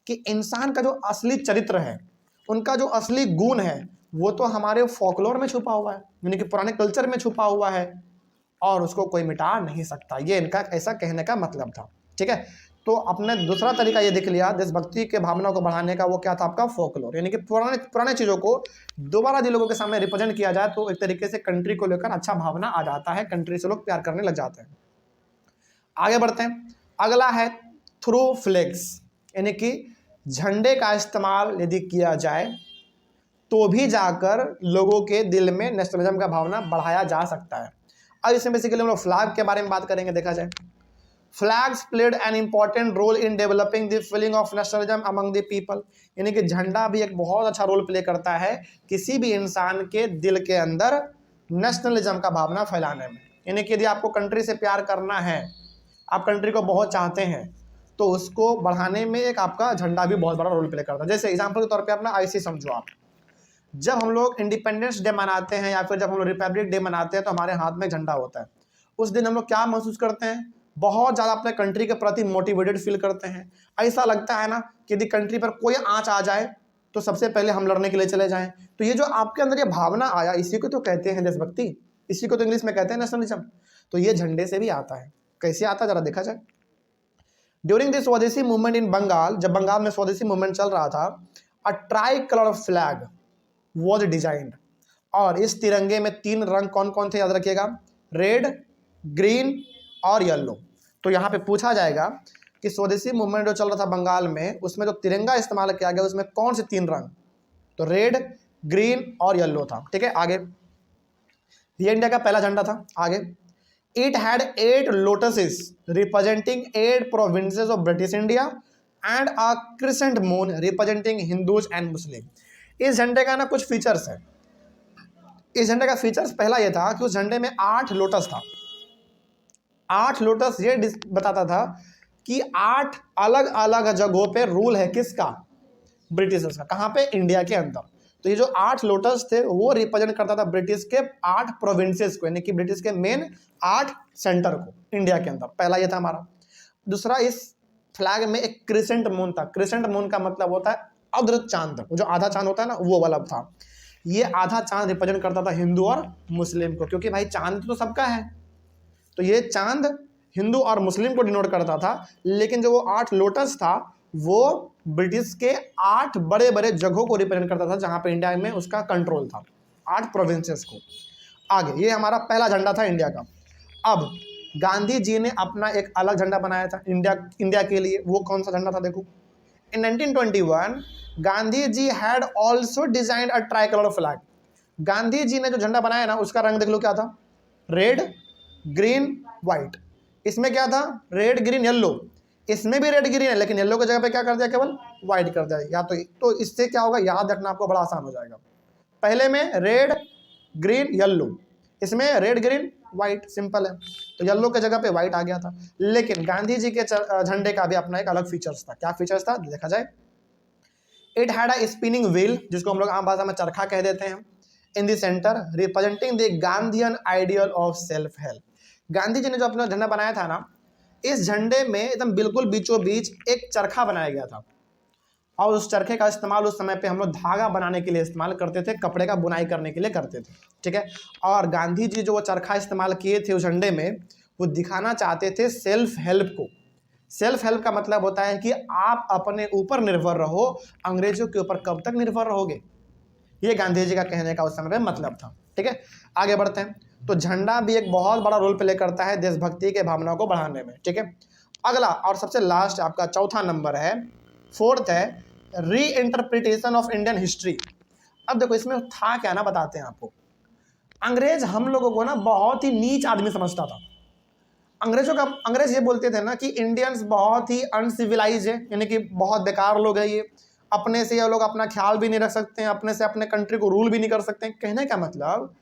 कि इंसान का जो असली चरित्र है, उनका जो असली गुण है, वो तो हमारे फोकलोर में छुपा हुआ है, यानी कि पुराने कल्चर में छुपा हुआ है और उसको कोई मिटा नहीं सकता। ये इनका ऐसा कहने का मतलब था। ठीक है, तो अपने दूसरा तरीका ये देख लिया देशभक्ति के भावना को बढ़ाने का, वो क्या था आपका फोकलोर, यानी कि पुराने चीज़ों को दोबारा यदि लोगों के सामने रिप्रेजेंट किया जाए तो एक तरीके से कंट्री को लेकर अच्छा भावना आ जाता है, कंट्री से लोग प्यार करने लग जाते हैं। आगे बढ़ते हैं, अगला है थ्रू फ्लैग्स, यानी कि झंडे का इस्तेमाल यदि किया जाए तो भी जाकर लोगों के दिल में नेशनलिज्म का भावना बढ़ाया जा सकता है। अब इसमें बेसिकली हम लोग फ्लैग के बारे में बात करेंगे। देखा जाए, flags played an important role in developing the feeling of nationalism among the people, यानी कि झंडा भी एक बहुत अच्छा रोल प्ले करता है किसी भी इंसान के दिल के अंदर नेशनलिज्म का भावना फैलाने में। यानी कि यदि आपको कंट्री से प्यार करना है, आप कंट्री को बहुत चाहते हैं, तो उसको बढ़ाने में एक आपका झंडा भी बहुत बड़ा रोल प्ले करता है। जैसे एग्जाम्पल के तौर पर अपना ऐसे समझो आप, जब हम लोग इंडिपेंडेंस डे मनाते हैं या फिर जब हम लोग रिपब्लिक डे मनाते हैं तो हमारे हाथ में झंडा होता है। उस दिन हम लोग क्या महसूस करते हैं, बहुत ज़्यादा अपने कंट्री के प्रति मोटिवेटेड फील करते हैं। ऐसा लगता है ना कि यदि कंट्री पर कोई आंच आ जाए तो सबसे पहले हम लड़ने के लिए चले जाएं। तो ये जो आपके अंदर ये भावना आया, इसी को तो कहते हैं देशभक्ति, इसी को तो इंग्लिश में कहते हैं नेशनलिज्म। तो ये झंडे से भी आता है। कैसे आता है जरा देखा जाए। During this swadeshi movement in Bengal, जब बंगाल में स्वदेशी मूवमेंट चल रहा था, अ tricolour flag was designed, और इस तिरंगे में 3 रंग कौन कौन थे याद रखिएगा, रेड, ग्रीन और येलो। तो यहाँ पे पूछा जाएगा कि स्वदेशी मूवमेंट जो चल रहा था बंगाल में, उसमें जो तिरंगा इस्तेमाल किया गया उसमें कौन से 3 रंग, तो रेड, ग्रीन और येलो था। ठीक है, आगे ये इंडिया का पहला झंडा था। आगे, it had 8 lotuses representing 8 provinces of British India and a crescent moon representing Hindus and Muslim. इस झंडे का ना कुछ फीचर्स है। इस झंडे का फीचर्स पहला ये था कि उस झंडे में 8 लोटस था। 8 लोटस ये बताता था कि 8 अलग अलग जगहों पे रूल है किसका, ब्रिटिशर्स का। कहाँ पे, इंडिया के अंदर। तो ये जो 8 लोटस थे वो रिप्रेजेंट करता था ब्रिटिश के 8 प्रोविंसेस को, यानी कि ब्रिटिश के मेन 8 सेंटर को इंडिया के अंदर। पहला ये था हमारा। दूसरा, इस फ्लैग में एक क्रिसेंट मून था। क्रिसेंट मून का मतलब होता है अर्ध चांद, जो आधा चांद होता है ना, वो वाला था। ये आधा चांद रिप्रेजेंट करता था हिंदू और मुस्लिम को, क्योंकि भाई चांद तो सबका है। तो ये चांद हिंदू और मुस्लिम को डिनोट करता था। लेकिन जो वो 8 लोटस था वो ब्रिटिश के 8 बड़े बड़े जगहों को रिप्रेजेंट करता था जहां पे इंडिया में उसका कंट्रोल था, 8 प्रोविंसेस को। आगे, ये हमारा पहला झंडा था इंडिया का। अब गांधी जी ने अपना एक अलग झंडा बनाया था इंडिया के लिए। वो कौन सा झंडा था देखो। In 1921 Gandhi ji had also designed a tricolour flag. Gandhi ji ने जो झंडा बनाया ना, उसका रंग देख लो क्या था, रेड, ग्रीन, व्हाइट। इसमें क्या था, रेड, ग्रीन, येलो। इसमें भी रेड ग्रीन है, लेकिन येलो की जगह पे क्या कर दिया, केवल व्हाइट कर दिया। या तो इससे क्या होगा, याद रखना आपको बड़ा आसान हो जाएगा। पहले में रेड, ग्रीन, येलो, इसमें रेड, ग्रीन, व्हाइट, सिंपल है। तो येलो की जगह पे व्हाइट आ गया था। लेकिन गांधी जी के झंडे का भी अपना एक अलग फीचर्स था। क्या फीचर्स था देखा जाए। It had a spinning wheel, जिसको हम लोग आम भाषा में चरखा कह देते हैं, in the centre, representing the Gandhian ideal of self help. Gandhi ji ने जो अपना झंडा बनाया था ना, इस झंडे में एकदम बिल्कुल बीचों बीच एक चरखा बनाया गया था। और उस चरखे का इस्तेमाल उस समय पे हम लोग धागा बनाने के लिए इस्तेमाल करते थे, कपड़े का बुनाई करने के लिए करते थे। ठीक है, और गांधी जी जो वो चरखा इस्तेमाल किए थे उस झंडे में, वो दिखाना चाहते थे सेल्फ हेल्प को। सेल्फ हेल्प का मतलब होता है कि आप अपने ऊपर निर्भर रहो, अंग्रेजों के ऊपर कब तक निर्भर रहोगे। ये गांधी जी का कहने का उस समय में मतलब था। ठीक है, आगे बढ़ते हैं। तो झंडा भी एक बहुत बड़ा रोल प्ले करता है देशभक्ति के भावना को बढ़ाने में। ठीक है, अगला और सबसे लास्ट आपका चौथा नंबर है, 4th है, री इंटरप्रिटेशन ऑफ इंडियन हिस्ट्री। अब देखो इसमें था क्या ना, बताते हैं आपको। अंग्रेज हम लोगों को ना बहुत ही नीच आदमी समझता था। अंग्रेज ये बोलते थे ना कि इंडियंस बहुत ही अनसिविलाइज है, यानी कि बहुत बेकार लोग है, ये अपने से ये लोग अपना ख्याल भी नहीं रख सकते हैं, अपने से अपने कंट्री को रूल भी नहीं कर सकते हैं। कहने का मतलब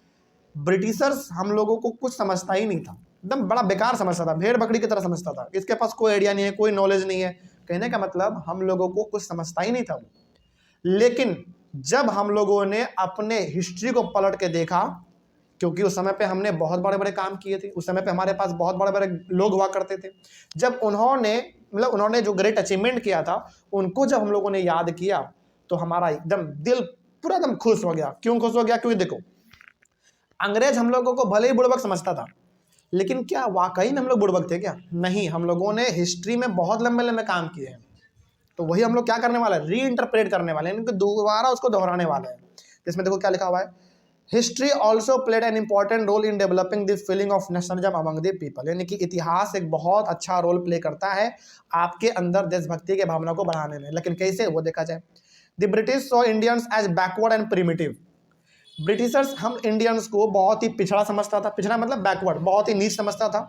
ब्रिटिशर्स हम लोगों को कुछ समझता ही नहीं था, एकदम बड़ा बेकार समझता था, भेड़ बकरी की तरह समझता था। इसके पास कोई आइडिया नहीं है, कोई नॉलेज नहीं है। कहने का मतलब हम लोगों को कुछ समझता ही नहीं था वो। लेकिन जब हम लोगों ने अपने हिस्ट्री को पलट के देखा, क्योंकि उस समय पे हमने बहुत बड़े बड़े काम किए थे, उस समय पे हमारे पास बहुत बड़े बड़े लोग हुआ करते थे। जब उन्होंने जो ग्रेट अचीवमेंट किया था, उनको जब हम लोगों ने याद किया, तो हमारा एकदम दिल पूरा एकदम खुश हो गया। क्यों खुश हो गया, क्योंकि देखो अंग्रेज हम लोगों को भले ही बुड़बक समझता था, लेकिन क्या वाकई में हम लोग बुड़बक थे क्या? नहीं, हम लोगों ने हिस्ट्री में बहुत लंबे लंबे काम किए हैं। तो वही हम लोग क्या करने वाले हैं, री इंटरप्रेट करने वाले हैं, दोबारा उसको दोहराने वाले हैं। इसमें देखो क्या लिखा हुआ है, history also played an important role in developing the feeling of nationalism among the people. यानी कि इतिहास एक बहुत अच्छा रोल प्ले करता है आपके अंदर देशभक्ति के भावना को बढ़ाने में। लेकिन कैसे, वो देखा जाए। The British saw Indians as backward and primitive. Britishers हम इंडियंस को बहुत ही पिछड़ा समझता था। पिछड़ा मतलब बैकवर्ड, बहुत ही नीच समझता था।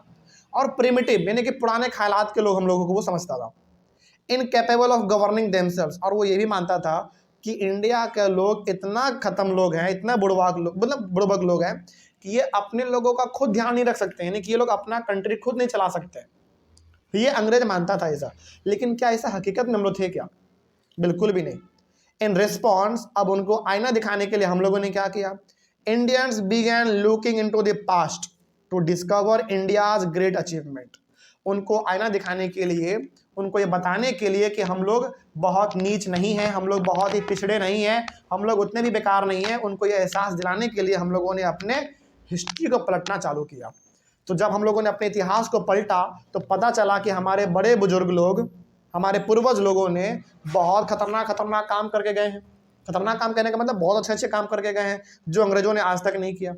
और प्रिमिटिव यानी कि पुराने ख्यालात के लोग हम लोगों को वो समझता था। इनकेपेबल ऑफ गवर्निंग देमसेल्व्स, और वो ये भी मानता था कि इंडिया के लोग इतना खत्म लोग हैं, इतना बुड़वाक लोग, मतलब बुड़बक लोग हैं कि ये अपने लोगों का खुद ध्यान नहीं रख सकते, यानी कि ये लोग अपना कंट्री खुद नहीं चला सकते। ये अंग्रेज मानता था ऐसा। लेकिन क्या ऐसा हकीकत में हम लोग थे क्या? बिल्कुल भी नहीं। इन रिस्पॉन्स, अब उनको आईना दिखाने के लिए हम लोगों ने क्या किया, Indians began looking into the past to discover India's great achievement. उनको आईना दिखाने के लिए उनको ये बताने के लिए कि हम लोग बहुत नीच नहीं हैं, हम लोग बहुत ही पिछड़े नहीं हैं, हम लोग उतने भी बेकार नहीं हैं। उनको ये एहसास दिलाने के लिए हम लोगों ने अपने हिस्ट्री को पलटना चालू किया। तो जब हम लोगों ने अपने इतिहास को पलटा तो पता चला कि हमारे बड़े बुजुर्ग लोग, हमारे पूर्वज लोगों ने बहुत खतरनाक खतरनाक काम करके गए हैं। खतरनाक काम कहने का मतलब बहुत अच्छे अच्छे काम करके गए हैं जो अंग्रेजों ने आज तक नहीं किया।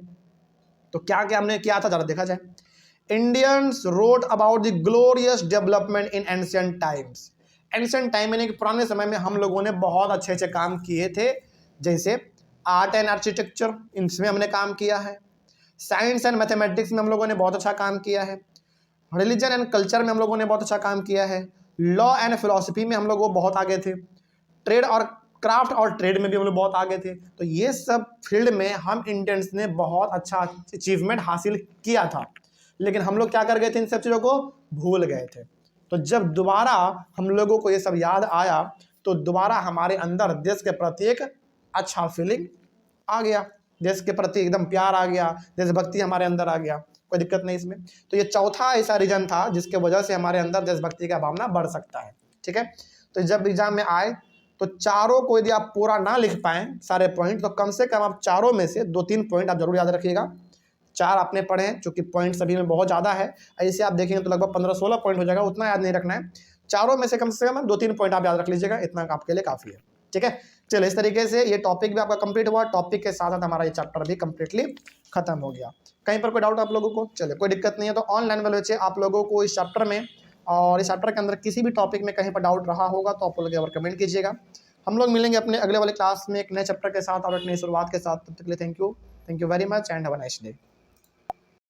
तो क्या क्या हमने किया था जरा देखा जाए। Indians wrote about the glorious development in ancient times. Ancient time यानी कि पुराने समय में हम लोगों ने बहुत अच्छे अच्छे काम किए थे, जैसे आर्ट एंड आर्किटेक्चर, इसमें हमने काम किया है। साइंस एंड मैथमेटिक्स में हम लोगों ने बहुत अच्छा काम किया है। रिलीजन एंड कल्चर में हम लोगों ने बहुत अच्छा काम किया है। लॉ एंड फिलॉसफी में हम लोग वो बहुत आगे थे। ट्रेड और क्राफ्ट और ट्रेड में भी हम लोग बहुत आगे थे। तो ये सब फील्ड में हम इंडियंस ने बहुत अच्छा अचीवमेंट हासिल किया था, लेकिन हम लोग क्या कर गए थे, इन सब चीज़ों को भूल गए थे। तो जब दोबारा हम लोगों को ये सब याद आया तो दोबारा हमारे अंदर देश के प्रति एक अच्छा फीलिंग आ गया, देश के प्रति एकदम प्यार आ गया, देशभक्ति हमारे अंदर आ गया। कोई दिक्कत नहीं इसमें। तो ये चौथा ऐसा रीजन था जिसके वजह से हमारे अंदर देशभक्ति का भावना बढ़ सकता है। ठीक है, तो जब एग्जाम में आए तो चारों को यदि आप पूरा ना लिख पाएँ सारे पॉइंट, तो कम से कम आप चारों में से 2-3 पॉइंट आप जरूर याद रखिएगा। 4 आपने पढ़े हैं, चूँकि पॉइंट सभी में बहुत ज़्यादा है, ऐसे आप देखेंगे तो लगभग 15-16 पॉइंट हो जाएगा, उतना याद नहीं रखना है। चारों में से कम 2-3 पॉइंट आप याद रख लीजिएगा, इतना आपके लिए काफ़ी है। ठीक है, चलिए इस तरीके से ये टॉपिक भी आपका कंप्लीट हुआ। टॉपिक के साथ साथ हमारा ये चैप्टर भी कंप्लीटली खत्म हो गया। कहीं पर कोई डाउट आप लोगों को? चलिए कोई दिक्कत नहीं है। तो ऑनलाइन वाले बच्चे आप लोगों को इस चैप्टर में और इस चैप्टर के अंदर किसी भी टॉपिक में कहीं पर डाउट रहा होगा तो आप लोग एक बार कमेंट कीजिएगा। हम लोग मिलेंगे अपने अगले वाले क्लास में एक नए चैप्टर के साथ और एक नई शुरुआत के साथ। तब तक के लिए thank you very much and have a nice day.